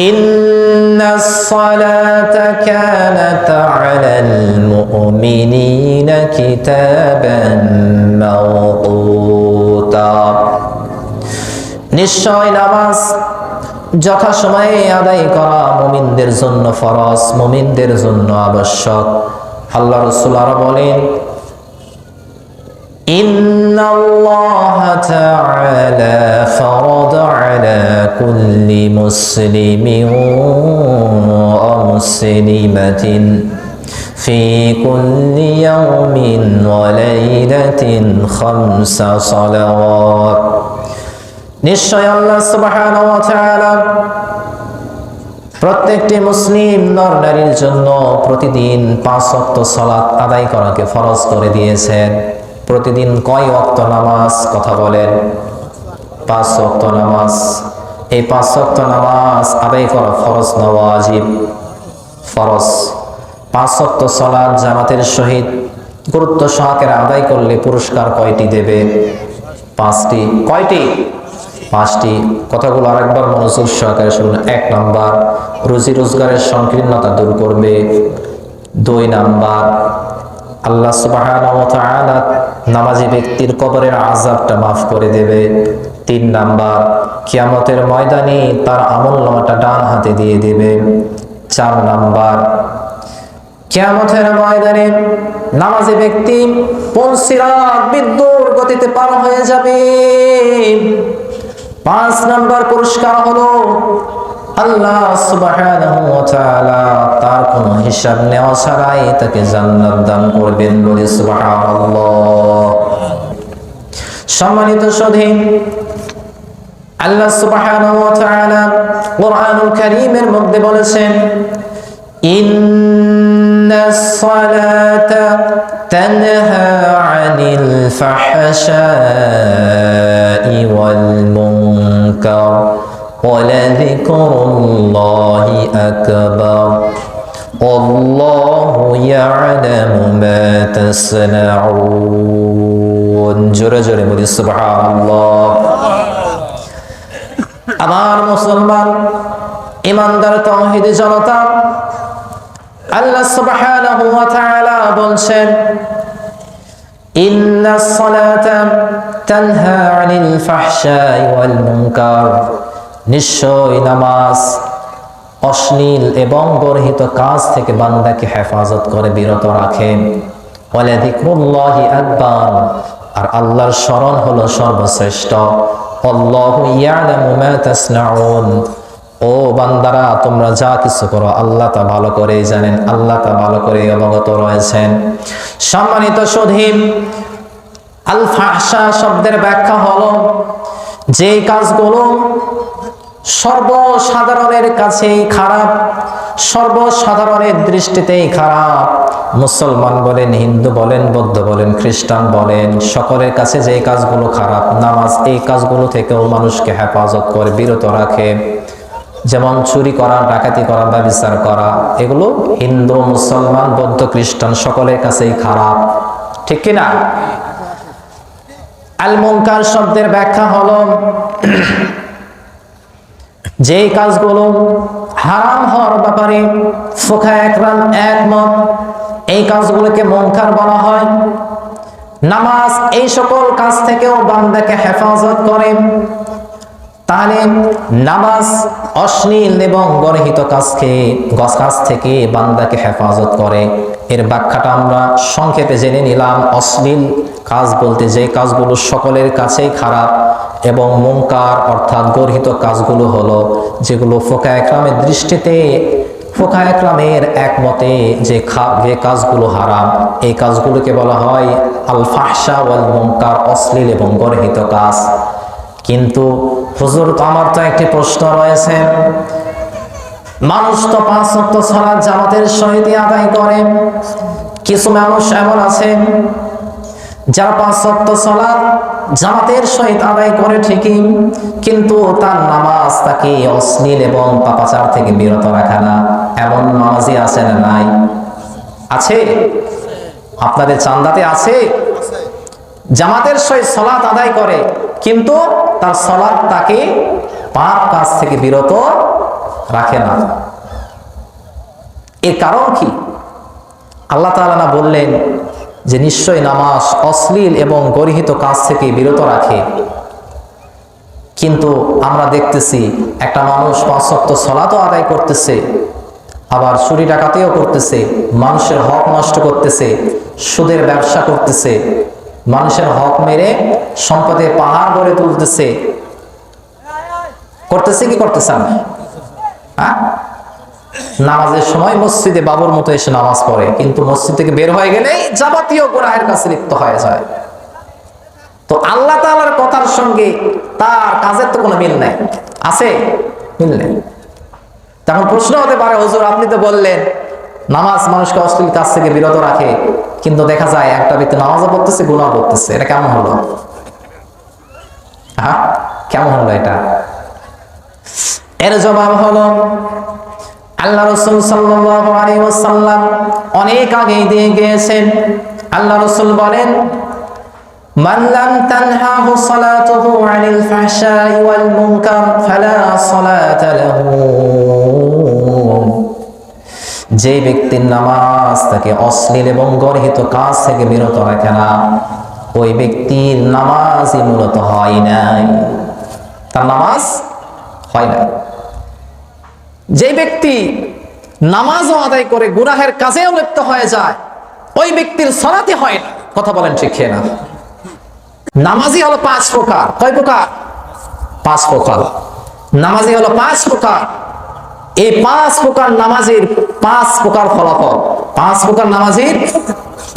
ইন্নাস সালাতা কানাত আলাল মুমিনিনা কিতাবান মাওকুতা, নিশ্চয় নামাজ যথাসময়ে আদায় করা মুমিনদের জন্য ফরজ, মুমিনদের জন্য আবশ্যক। আল্লাহ রাসূল আরো বলেন, ইন্নাল্লাহা তাআলা ফারাদা আলা কুল্লি মুসলিমিন ওয়া মুসলিমাতিন ফি কুল্লি ইয়াউমিন ওয়া লাইলাতিন 5 সালাওয়াত, নিশ্চয় আল্লাহ সুবহানাহু ওয়া তাআলা প্রত্যেকটি মুসলিম নর নারীর জন্য প্রতিদিন 5 ওয়াক্ত সালাত আদায় করাকে ফরজ করে দিয়েছেন। প্রতিদিন কয় ওয়াক্ত নামাজ? কথা বলেন। 5 ওয়াক্ত নামাজ। এই 5 ওয়াক্ত নামাজ আদায় করা ফরজ না ওয়াজিব? ফরজ। 5 ওয়াক্ত সালাত জামাতের সহিত গুরুত্ব সহকারে আদায় করলে পুরস্কার কয়টি দেবে? 5টি। কয়টি? 5টি। কথাগুলো আরেকবার মনোযোগ সহকারে শুনুন। 1 নাম্বার, রুজি রোজগারের সংকীর্ণতা দূর করবে। 2 নাম্বার, আল্লাহ সুবহানাহু ওয়া তাআলা নামাজি ব্যক্তির কবরের আযাবটা মাফ করে দেবে। 3 নাম্বার, কিয়ামতের ময়দানে তার আমলনামাটা ডান হাতে দিয়ে দেবে। 4 নাম্বার, কিয়ামতের ময়দানে নামাজি ব্যক্তি পুলসিরাত বিদ্যুৎ গতিতে পার হয়ে যাবে। 5 নাম্বার পুরস্কার হলো আল্লাহ সুবহানাহু ওয়া তাআলা তার কোনো হিসাব নেওয়া ছাড়াই তাকে জান্নাত দান করবেন, বলে সুবহানাল্লাহ। সম্মানিত সুধী, আল্লাহ সুবহানাহু ওয়া তাআলা কুরআনুল কারীমের মধ্যে বলেছেন, ইন্নাস সালাতা তানহা আনিল ফাহশাই ওয়াল মুনকার ওয়া লাযিকরুল্লাহি আকবার আল্লাহু ইয়া'লামু মা তাসনাউন। জোরে জোরে বলি সুবহানাল্লাহ। আমার মুসলমান ইমানদার তাওহীদি জনতা, আল্লাহ সুবহানাহু ওয়া তাআলা বলছেন, ইন্নাস সালাতা তানহা আনিল ফাহশাই ওয়াল মুনকার, নিশ্চয় নামাজ অশ্লীল এবং গর্হিত কাজ থেকে বান্দাকে হেফাজত করে, বিরত রাখে। ওয়ালা যিকরুল্লাহি আকবার, আর আল্লাহর স্মরণ হলো সর্বশ্রেষ্ঠ। আল্লাহু ইয়া'লামু মা তাসনাউন, ও বান্দারা তোমরা যা কিছু করো আল্লাহ তা ভালো করে জানেন, আল্লাহ তা ভালো করে অবগত রয়েছেন। সম্মানিত সুধী, আল ফাহশা শব্দের ব্যাখ্যা হলো যে কাজগুলো সর্বসাধারণের কাছেই খারাপ, সর্বসাধারণের দৃষ্টিতেই খারাপ। মুসলমান বলেন, হিন্দু বলেন, বৌদ্ধ বলেন, খ্রিস্টান বলেন, সকলের কাছে যে কাজগুলো খারাপ, নামাজ এই কাজগুলো থেকেও মানুষকে হেফাজত করে, বিরত রাখে। যেমন চুরি করা, ডাকাতি করা, ব্যভিচার করা, এগুলো হিন্দু, মুসলমান, বৌদ্ধ, খ্রিস্টান সকলের কাছেই খারাপ, ঠিক কিনা? আল মুনকার শব্দের ব্যাখ্যা হলো যে কাজগুলো হারাম হওয়ার ব্যাপারে ফুকাহায়ে কেরাম একমত, এই কাজগুলোকে মুনকার বলা হয়। নামাজ এই সকল কাজ থেকেও বান্দাকে হেফাজত করে। তাহলে নামাজ অশ্লীল এবং গর্হিত কাজ থেকে বান্দাকে হেফাজত করে। এর ব্যাখ্যাটা আমরা সংক্ষেপে জেনে নিলাম। অশ্লীল কাজ বলতে যে কাজগুলো সকলের কাছেই খারাপ, এবং মুনকার অর্থাৎ গর্হিত কাজগুলো হলো যেগুলো ফুকাহায়ে কেরামের দৃষ্টিতে, ফুকাহায়ে কেরামের একমতে যে কাজগুলো হারাম, এই কাজগুলোকে বলা হয় আল ফাহশা ওয়াল মুনকার, অশ্লীল এবং গর্হিত কাজ। কিন্তু হুজুর, তো আমার তো একটি প্রশ্ন রয়েছে, মানুষ তো 5 ওয়াক্ত সালাত জামাতের সহিত আদায় করে, কিছু মানুষ এমন আছে যারা 5 ওয়াক্ত সালাত জামাতের সহিত আদায় করে ঠিকই, কিন্তু তার নামাজ তাকে অশ্লীল এবং পাপাচার থেকে বিরত রাখে না। এমন নামাজি আছে না নাই? আছে? আপনাদের চান্দাতে আছে? জামাতের সহিত সালাত আদায় করে, কিন্তু তার সালাত তাকে পাপ কাজ থেকে বিরত রাখে না। এর কারণ কি? আল্লাহ তাআলা না বললেন যে নিশ্চয় নামাজ অশ্লীল এবং গর্হিত কাজ থেকে বিরত রাখে? কিন্তু আমরা দেখতেছি একটা মানুষ 5 ওয়াক্ত সালাতও আদায় করতেছে, আবার চুরি ডাকাতিও করতেছে, মানুষের হক নষ্ট করতেছে, সুদের ব্যবসা করতেছে, মানুষের হক মেরে সম্পদের পাহাড় গড়ে তুলতেছে। করতেছে কি করতেছে না? নামাজের সময় মসজিদে বাবুর মতো এসে নামাজ পড়ে, কিন্তু মসজিদ থেকে বের হয়ে গেলেই যাবতীয় গুনাহের কাছে লিপ্ত হয়ে যায়। তো আল্লাহ তাআলার কথার সঙ্গে তার কাজের তো কোনো মিল নাই। আছে? মিল নেই। তখন প্রশ্ন হতে পারে, হুজুর আপনি তো বললেন নামাজ মানুষকে অশ্লীল কাজ থেকে বিরত রাখে, কিন্তু দেখা যায় একটা ব্যক্তি নামাজও পড়তেছে, গুনাহ করতেছে, এটা কেমন হলো? কেমন হলো এটা? এর জবাব হলো আল্লাহ রাসূল সাল্লাল্লাহু আলাইহি ওয়াসাল্লাম অনেক আগেই দিয়ে গিয়েছেন। আল্লাহ রাসূল বলেন, মান লাম তানহাহু সালাতুহু আনিল ফাহশাই ওয়াল মুনকার ফালা সালাতা লাহু, যে ব্যক্তির নামাজ তাকে অশ্লীল এবং গর্হিত কাজ থেকে বিরত রাখে না, ওই ব্যক্তির নামাজই মূলত হয় নাই। তার নামাজ হয় না। যে ব্যক্তি নামাজও আদায় করে গুনাহের কাজেও লিপ্ত হয়ে যায়, ওই ব্যক্তির সালাতে হয় না। কথা বলেন ঠিক না? নামাজি হলো 5 প্রকার। কয় প্রকার? 5 প্রকার। নামাজি হলো 5 প্রকার। এই 5 প্রকার নামাজের 5 প্রকার ফলাফল। 5 প্রকার নামাজের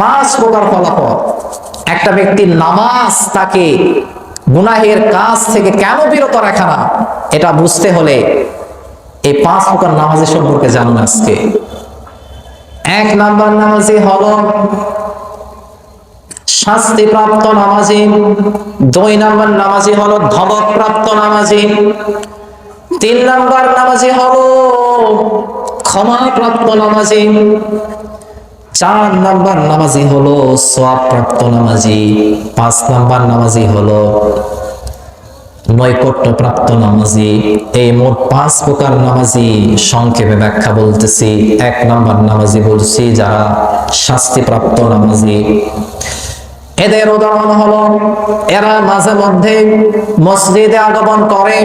5 প্রকার ফলাফল। একটা ব্যক্তির নামাজ তাকে গুনাহের কাজ থেকে কেন বিরত রাখে না, এটা বুঝতে হলে এই 5 প্রকার নামাজের সম্পর্কে জানুন আজকে। 1 নাম্বার নামাজি হলো শাস্তিপ্রাপ্ত নামাজি। 2 নাম্বার নামাজি হলো ধমকপ্রাপ্ত নামাজি। 3 নাম্বার নামাজি হলো ক্ষমাপ্রাপ্ত নামাজি। 4 নাম্বার নামাজি হলো সওয়াবপ্রাপ্ত নামাজি। 5 নাম্বার নামাজি হলো নৈকট্যপ্রাপ্ত নামাজি। এই মোট 5 প্রকার নামাজি সংক্ষেপে ব্যাখ্যা বলতেছি। 1 নাম্বার নামাজি বলছি যারা শাস্তিপ্রাপ্ত নামাজি। এদের উদাহরণ হলো এরা মাঝে মধ্যে মসজিদে আগমন করে,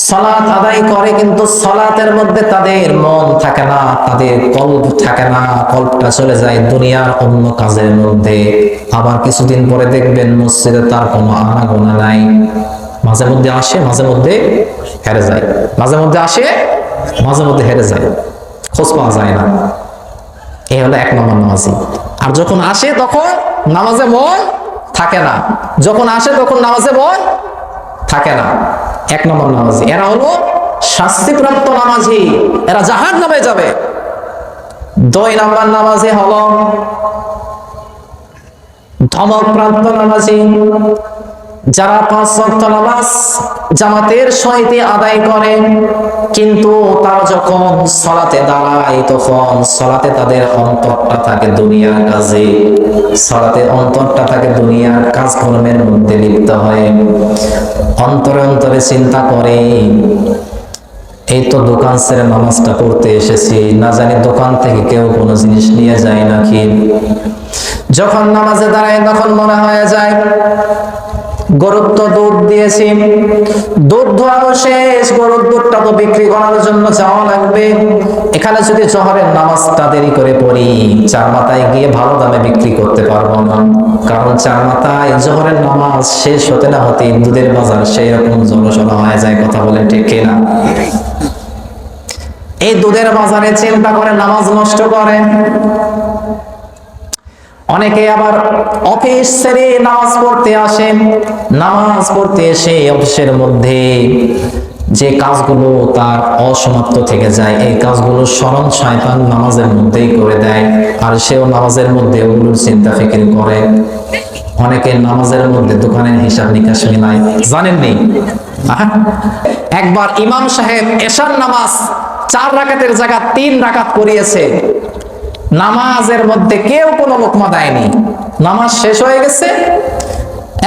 সালাত আদায় করে, কিন্তু সালাতের মধ্যে তাদের মন থাকে না, তাদের কল্প থাকে না, কল্পটা চলে যায় দুনিয়ার অন্য কাজের মধ্যে। আবার কিছুদিন পরে দেখবেন মসজিদে তার কোনো আনাগোনা নাই। মাঝে মধ্যে আসে, মাঝে মধ্যে হেরে যায়, মাঝে মধ্যে আসে, মাঝে মধ্যে হেরে যায়, খোঁজ পাওয়া যায় না। এই হলো 1 নম্বর নামাজি। আর যখন আসে তখন নামাজে মন থাকে না, যখন আসে তখন নামাজে মন থাকে না। 1 নম্বর নামাজি। এরা হলো শাস্তিপ্রাপ্ত নামাজি, এরা জাহান্নামে যাবে। 2 নম্বর নামাজি হলো ধমকপ্রাপ্ত নামাজি। যারা 5 ওয়াক্ত নামাজ জামাতের সহিত আদায় করে, কিন্তু তারা যখন সালাতে দাঁড়ায় তখন সালাতে তাদের অন্তরটা থাকে দুনিয়ার কাজে, সালাতে অন্তরটা থাকে দুনিয়ার কাজকর্মের মধ্যে লিপ্ত হয়ে। অন্তরে অন্তরে চিন্তা করে, এই তো দোকান ছেড়ে নামাজটা পড়তে এসেছি, না জানি দোকান থেকে কেউ কোনো জিনিস নিয়ে যায় নাকি। যখন নামাজে দাঁড়ায় তখন মনে হয়ে যায় গরুর তো দুধ দিয়েছি, দুধ ধোয়ানো শেষ, গরুর দুধটা তো বিক্রি করার জন্য যাওয়া লাগবে। এখানে যদি জোহরের নামাজটা দেরি করে পড়ি, 4 মাথায় গিয়ে ভালো দামে বিক্রি করতে পারবো না, কারণ 4 মাথায় জোহরের নামাজ শেষ হতে না হতে দুধের বাজার সেই রকম জনসনা হয়ে যায়। কথা বলেন ঠিক কিনা? এই দুধের বাজারে চিন্তা করে নামাজ নষ্ট করে। অনেকে আবার অফিস ছেড়ে নামাজ পড়তে আসে, নামাজ পড়তে এসে অফিসের মধ্যে যে কাজগুলো তার অসমাপ্ত থেকে যায়, এই কাজগুলো স্মরণ শয়তান নামাজের মধ্যেই করে দেয়, আর সেও নামাজের মধ্যে ওগুলোর চিন্তা ফিকির করে। অনেকে নামাজের মধ্যে দোকানের হিসাব নিকাশ মিলায়, জানেননি? একবার ইমাম সাহেব এশার নামাজ 4 রাকাতের জায়গা 3 রাকাত করিয়েছে। নামাজের মধ্যে কেউ কোনো লোকমা দেয়নি, নামাজ শেষ হয়ে গেছে।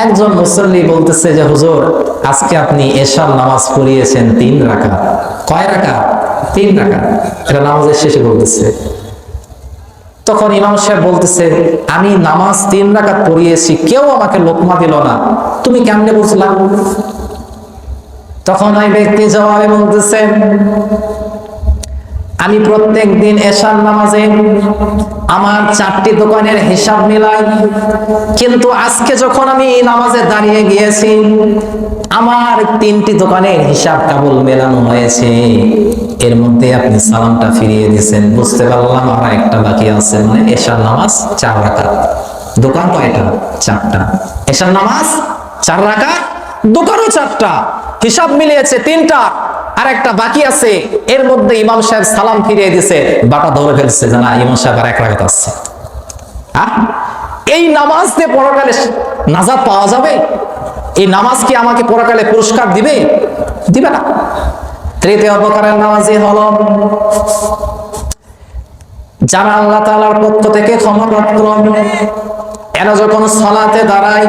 একজন মুসল্লি বলতেছে যে হুজুর, আজকে আপনি এশার নামাজ পড়িয়েছেন 3 রাকাত। কয় রাকাত? 3 রাকাত। এটা নামাজের শেষে বলতেছে। তখন ইমাম সাহেব বলতেছে, আমি নামাজ 3 রাকাত পড়িয়েছি, কেউ আমাকে লোকমা দিল না, তুমি কেমনে বুঝলা? তখন ওই ব্যক্তি জবাবে বলতেছে, আমি প্রত্যেক দিন এশার নামাজে আমার 4টি দোকানের হিসাব মিলাই, কিন্তু আজকে যখন আমি নামাজে দাঁড়িয়ে গিয়েছি আমার 3টি দোকানের হিসাব কেবল মেলানো হয়েছে। এর মধ্যে আপনি সালামটা ফিরিয়ে দিয়েছেন, বুঝতে পারলাম আর একটা বাকি আছে, মানে এশার নামাজ 4 রাকাত। দোকান কয়টা? 4টা। এশার নামাজ 4 রাকাত, দোকানও 4টা, হিসাব মিলিয়েছে 3টা, আর একটা বাকি আছে। এর মধ্যে ইমাম সাহেব সালাম ফিরিয়ে দিয়েছে, বাটা ধরে ফেলছে যে না, ইমাম সাহেব আর 1 রাকাত আছে। এই নামাজ দিয়ে পরকালে নাজাত পাওয়া যাবে? এই নামাজ কি আমাকে পরকালে পুরস্কার দিবে? দিবে না। 3য় প্রকারের নামাজি হলো যারা আল্লাহ তাআলার পক্ষ থেকে ক্ষমাপ্রাপ্ত। এরা যখন সালাতে দাঁড়ায়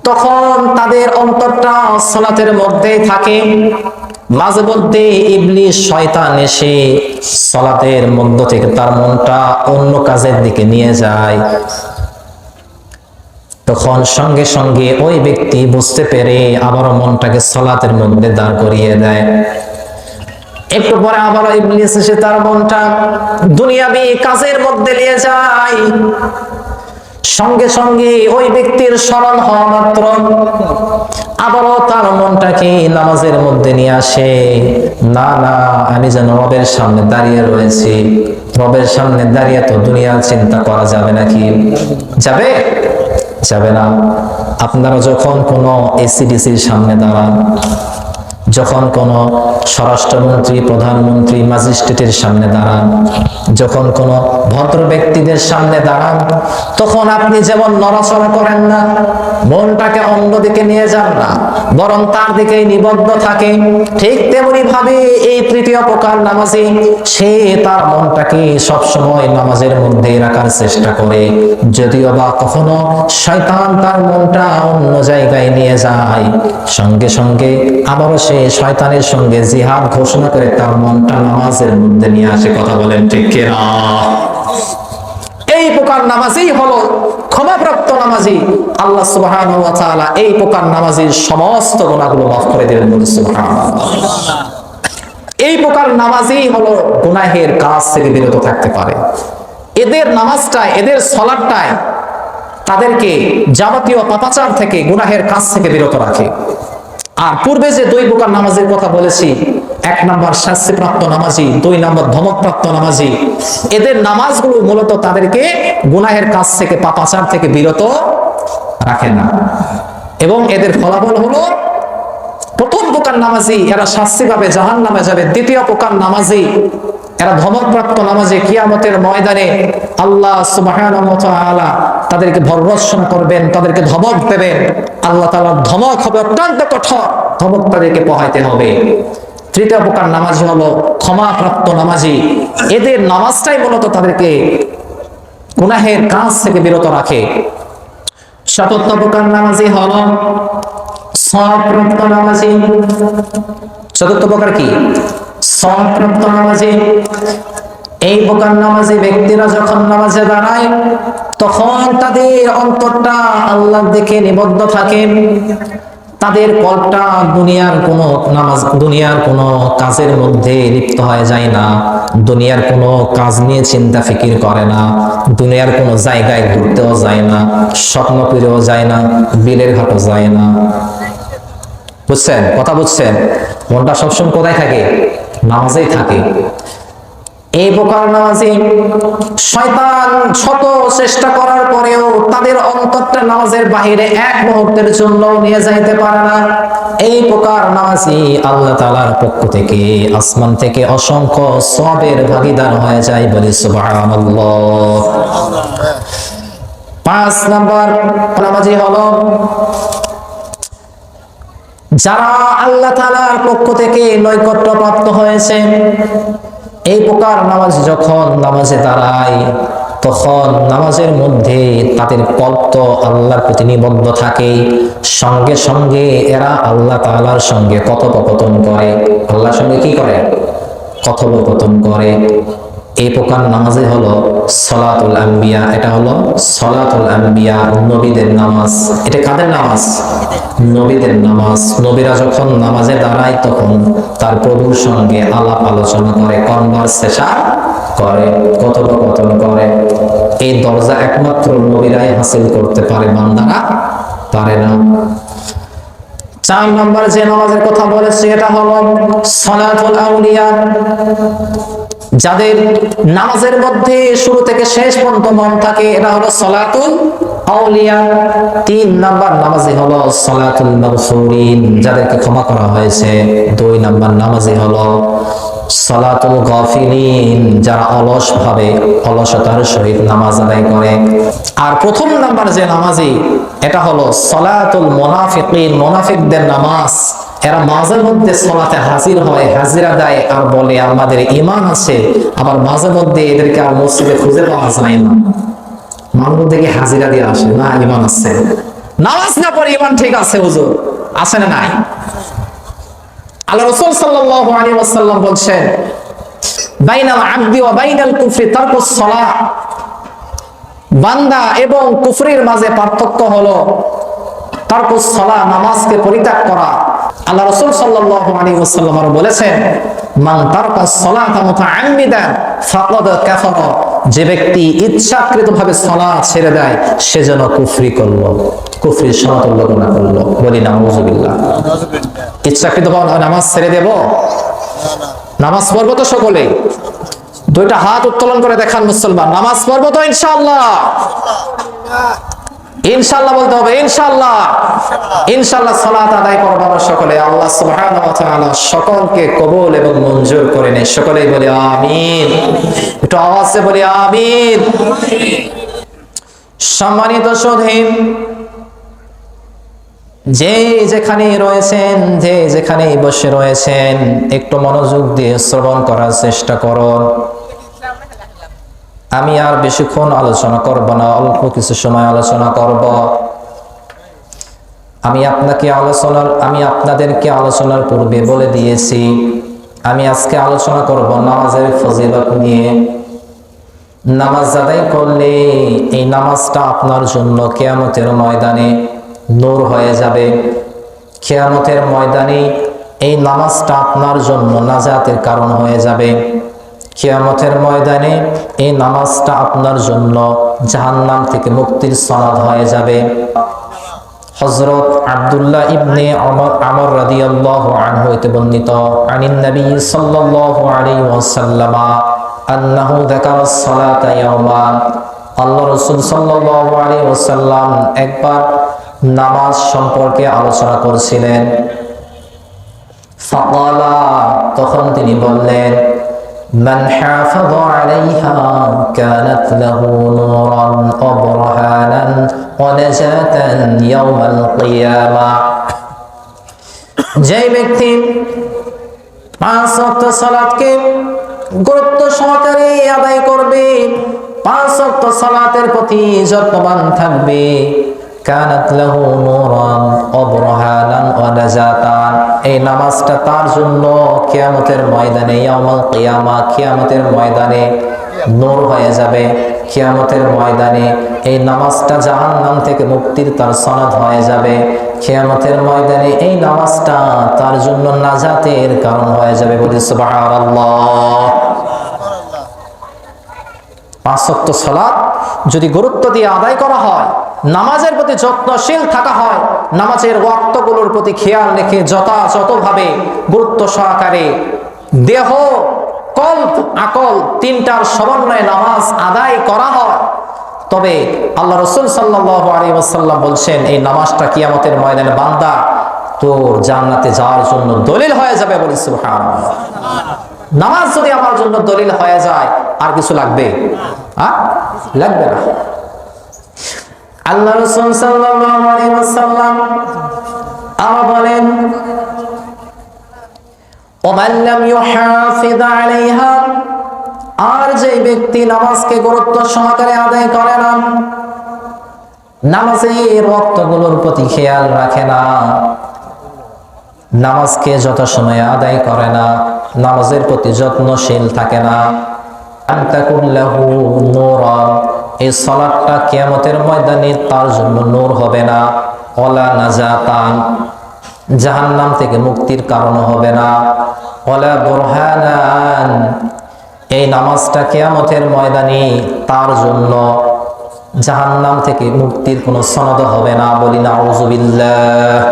তখন তাদের অন্তরটা সালাতের মধ্যেই থাকে। মাঝে মধ্যে ইবলিস শয়তান এসে সালাতের মধ্য থেকে তার মনটা অন্য কাজের দিকে নিয়ে যায়। তখন সঙ্গে সঙ্গে ওই ব্যক্তি বুঝতে পেরে আবারও মনটাকে সালাতের মধ্যে দাঁড় করিয়ে দেয়। একটু পরে আবার ইবলিস এসে তার মনটা দুনিয়াবি কাজের মধ্যে নিয়ে যায়। সঙ্গে সঙ্গে ওই ব্যক্তির স্মরণ হওয়া মাত্র আবারও তার মনটাকে নামাজের মধ্যে নিয়ে আসে। না না, আমি যেন রবের সামনে দাঁড়িয়ে রয়েছি, রবের সামনে দাঁড়িয়ে তো দুনিয়ার চিন্তা করা যাবে নাকি? যাবে? যাবে না। আপনারা যখন কোনো এসিডিসির সামনে দাঁড়ান, যখন কোনো স্বরাষ্ট্রমন্ত্রী, প্রধানমন্ত্রী, ম্যাজিস্ট্রেটের সামনে দাঁড়ান, যখন কোনো ভদ্র ব্যক্তিদের সামনে দাঁড়ান, তখন আপনি যেমন নড়াচড়া করেন না, মনটাকে অন্যদিকে নিয়ে যান না, বরং তার দিকেই নিবদ্ধ থাকে। ঠিক তেমনি ভাবে এই তৃতীয় প্রকার নামাজি, সে তার মনটাকে সবসময় নামাজের মধ্যে রাখার চেষ্টা করে, যদিও বা কখনো শয়তান তার মনটা অন্য জায়গায় নিয়ে যায়, সঙ্গে সঙ্গে আবারও সে শয়তানের সঙ্গে জিহাদ ঘোষণা করে তার মনটা নামাজের মধ্যে নিয়ে আসে। কথা বলেন ঠিক কিনা? এই প্রকার নামাজই হলো ক্ষমাপ্রাপ্ত নামাজি। আল্লাহ সুবহানাহু ওয়া তাআলা এই প্রকার নামাজির সমস্ত গুনাহগুলো মাফ করে দিবেন। সুবহানাল্লাহ। এই প্রকার নামাজই হলো গুনাহের কাজ থেকে বিরত থাকতে পারে। এদের নামাজটায়, এদের সালাতটায় তাদেরকে যাবতীয় পাপাচার থেকে, গুনাহের কাজ থেকে বিরত রাখে। আর পূর্বে যে দুই প্রকার নামাজের কথা বলেছি, এক নাম্বার শাস্তিপ্রাপ্ত নামাজি, দুই নাম্বার ধমকপ্রাপ্ত নামাজি, এদের নামাজগুলো মূলত তাদেরকে গুনাহের কাজ থেকে, পাপাচার থেকে বিরত রাখে না। এবং এদের ফলাফল হলো, প্রথম প্রকার নামাজি এরা শাস্তি পাবে, জাহান্নামে যাবে। দ্বিতীয় প্রকার নামাজি এরা ধমকপ্রাপ্ত নামাজি, কিয়ামতের ময়দানে আল্লাহ সুবহানাহু ওয়া তাআলা তাদেরকে ভর্ৎসনা করবেন, তাদেরকে ধমক দেবেন। আল্লাহ তাআলার ধমক হবে অত্যন্ত কঠোর, ধমক তাদেরকে পোহাইতে হবে। তৃতীয় প্রকার নামাজি হলো ক্ষমাপ্রাপ্ত নামাজি। এদের নামাজটাই মূলত তাদেরকে গুনাহের কাজ থেকে বিরত রাখে। চতুর্থ প্রকার নামাজি হলো সওয়াবপ্রাপ্ত নামাজি। চতুর্থ প্রকার কি? সওয়াবপ্রাপ্ত নামাজি। এই প্রকার নামাজি ব্যক্তিরা যখন নামাজে দাঁড়ায়, তখন তাদের অন্তরটা আল্লাহর দিকে নিবদ্ধ থাকে। তাদের কলটা দুনিয়ার কোনো নামাজ, দুনিয়ার কোনো কাজের মধ্যে লিপ্ত হয়ে যায় না, দুনিয়ার কোনো কাজ নিয়ে চিন্তা ফিকির করে না, দুনিয়ার কোনো জায়গায় ঘুরতেও যায় না, স্বপ্ন পেরেও যায় না, বিলের ঘাটও যায় না। বুঝছেন? কথা বুঝছেন? মনটা সবসময় কোথায় থাকে? নামাজেই থাকে। এই প্রকার নামাজি শয়তান শত চেষ্টা করার পরেও তাদের অন্তরটা নামাজের বাহিরে এক মুহূর্তের জন্য নিয়ে যাইতে পারে না। এই প্রকার নামাজি আল্লাহ তাআলার পক্ষ থেকে, আসমান থেকে অসংখ্য সওয়াবের ভাগীদার হয়ে যায়। বলি সুবহানাল্লাহ। 5 নাম্বার নামাজি হলো যারা আল্লাহ তাআলার পক্ষ থেকে নৈকট্য প্রাপ্ত হয়েছে। এই প্রকার নামাজ যখন নামাজে দাঁড়ায়, তখন নামাজের মধ্যে তাদের কল্প আল্লাহর প্রতি নিবদ্ধ থাকে। সঙ্গে সঙ্গে এরা আল্লাহ তাআলার সঙ্গে কথোপকথন করে। আল্লাহর সঙ্গে কি করে? কথোপকথন করে। এই প্রকার নামাজে হলো সলাতুল আম্বিয়া। এটা হলো সলাতুল আম্বিয়া, নবীদের নামাজ। এটা কাদের নামাজ? নবীদের নামাজ। নবীরা যখন নামাজে দাঁড়ায়, তখন তার প্রভুর সঙ্গে আলাপ আলোচনা করে, কনভারসেশন করে, কথোপকথন করে। এই দরজা একমাত্র নবীরাই হাসিল করতে পারে, বান্দারা পারে না। 4 নম্বর যে নামাজের কথা বলেছি, এটা হলো সলাতুল আউলিয়া। যাদের নামাজের মধ্যে শুরু থেকে শেষ পর্যন্ত মন থাকে, এটা হলো সলাতুল আউলিয়া। 3 নাম্বার নামাজি হলো সলাতুল মাগফুরিন, যাদেরকে ক্ষমা করা হয়েছে। 2 নাম্বার নামাজি হলো সলাতুল গাফিলিন, যারা অলস ভাবে, অলসতার সহিত নামাজ আদায় করে। আর প্রথম নাম্বার যে নামাজি, এটা হলো সলাতুল মুনাফিকিন, মুনাফিকদের নামাজ। এরা মাঝে মধ্যে সলাতে হাজির হয়, হাজিরা দেয়, আর বলে আমাদের ঈমান আছে। আবার মাঝে মধ্যে এদেরকে আর মসজিদে খুঁজে পাওয়া যায় না, মানুষ থেকে হাজিরা দিয়ে আসে, না ঈমান আছে, নামাজ না পড়ে ঈমান ঠিক আছে হুজুর, আছে না নাই? আল্লাহ রাসূল সাল্লাল্লাহু আলাইহি ওয়াসাল্লাম বলছেন, বাইনাল আবদি ওয়া বাইনাল কুফরি তারকুস সালাহ। বান্দা এবং কুফরির মাঝে পার্থক্য হলো তারকুস সালাহ, নামাজকে পরিত্যাগ করা। আল্লাহ রাসূল সাল্লাল্লাহু আলাইহি ওয়াসাল্লাম বলেছেন, মান তারাকাস সালাতা মুতাআম্মিদান ফাকাদ কাফারা, যে ব্যক্তি ইচ্ছাকৃতভাবে সালাত ছেড়ে দেয় সে যেন কুফরি করলো, কুফরির সমতুল্য গুনাহ করলো। বলি নাউযুবিল্লাহ। ইচ্ছাকৃতভাবে নামাজ ছেড়ে দেব? নামাজ পড়বো তো সকলে? দুইটা হাত উত্তোলন করে দেখান মুসলমান, নামাজ পড়বো তো ইনশাআল্লাহ? ইনশাআল্লাহ বলতে হবে, ইনশাআল্লাহ। ইনশাআল্লাহ সালাত আদায় করব আমরা সকলে। আল্লাহ সুবহানাহু ওয়া তাআলা সকলকে কবুল এবং মঞ্জুর করে নেয়। সকলেই বলি আমিন। একটু আওয়াজে বলি আমিন। সম্মানিত সুধীন, যে যেখানে রয়েছেন, যে যেখানে বসে রয়েছেন, একটু মনোযোগ দিয়ে শ্রবণ করার চেষ্টা করুন। আমি আর বেশিক্ষণ আলোচনা করব না, অল্প কিছু সময় আলোচনা করব। আমি আপনাদেরকে আলোচনার পূর্বে বলে দিয়েছি, আমি আজকে আলোচনা করব নামাজের ফজিলত নিয়ে। নামাজ আদায় করলে এই নামাজটা আপনার জন্য কিয়ামতের ময়দানে নূর হয়ে যাবে। কিয়ামতের ময়দানে এই নামাজটা আপনার জন্য নাজাতের কারণ হয়ে যাবে। কিয়ামতের ময়দানে এই নামাজটা আপনার জন্য জাহান্নাম থেকে মুক্তির সনদ হয়ে যাবে। হযরত আব্দুল্লাহ ইবনে আমর রাদিয়াল্লাহু আনহু হতে বর্ণিত, আনিন নবী সাল্লাল্লাহু আলাইহি ওয়াসাল্লাম আন্নাহু যাকারাস সালাতা ইয়াওমান, আল্লাহ রাসূল সাল্লাল্লাহু আলাইহি ওয়াসাল্লাম একবার নামাজ সম্পর্কে আলোচনা করছিলেন। ফাকালা, তখন তিনি বললেন, মান হাফাযা আলাইহা কানাত লাহু নূরান ওয়া বুরহানান ওয়া নাজাতান ইয়াওমাল কিয়ামাহ। যে ব্যক্তি পাঁচ ওয়াক্ত সালাতকে গুরুত্ব সহকারে আদায় করবে, পাঁচ ওয়াক্ত সালাতের প্রতি যত্নবান থাকবে, কানাত লাহু নূরান ওয়া বুরহানান ওয়া নাজাতান, এই নামাজটা তার জন্য কিয়ামতের ময়দানে, ইয়াউমুল কিয়ামা, কিয়ামতের ময়দানে নূর হয়ে যাবে। কিয়ামতের ময়দানে এই নামাজটা জাহান্নাম থেকে মুক্তির তার সনদ হয়ে যাবে। কিয়ামতের ময়দানে এই নামাজটা তার জন্য নাজাতের কারণ হয়ে যাবে। বলি সুবহানাল্লাহ। পাঁচ ওয়াক্ত সালাত যদি গুরুত্ব দিয়ে আদায় করা হয়, নামাজের প্রতি যত্নশীল থাকা হয়, নামাজের ওয়াক্তগুলোর প্রতি খেয়াল রেখে যথাযথভাবে গুরুত্ব সহকারে দেহ, কল্প, আকল তিনটার সমন্বয়ে নামাজ আদায় করা হয়, তবে আল্লাহ রাসূল সাল্লাল্লাহু আলাইহি ওয়াসাল্লাম বলছেন, এই নামাজটা কিয়ামতের ময়দানে বান্দা তোর জান্নাতে যাওয়ার জন্য দলিল হয়ে যাবে। বলি সুবহানাল্লাহ। নামাজ যদি আমার জন্য দলিল হয়ে যায়, আর কিছু লাগবে? লাগবে না। আল্লাহ রাসূল সাল্লাল্লাহু আলাইহি ওয়াসাল্লাম আরো বলেন, ওমান লাম ইউহাফিজ আলাইহা, আর যে ব্যক্তি নামাজকে গুরুত্ব সহকারে আদায় করে না, নামাজের ওয়াক্তগুলোর প্রতি খেয়াল রাখে না, নামাজকে যত সময় আদায় করে না, নামাজের প্রতি যত্নশীল থাকে না, আনতাকুল্লাহু নূরান, এই সালাতটা কিয়ামতের ময়দানে তার জন্য নূর হবে না, ওয়ালা নাজাতান, জাহান্নাম থেকে মুক্তির কারণ হবে না, ওয়ালা বুরহানান, এই নামাজটা কিয়ামতের ময়দানে তার জন্য জাহান্নাম থেকে মুক্তির কোনো সনদ হবে না। বলি নাউযুবিল্লাহ।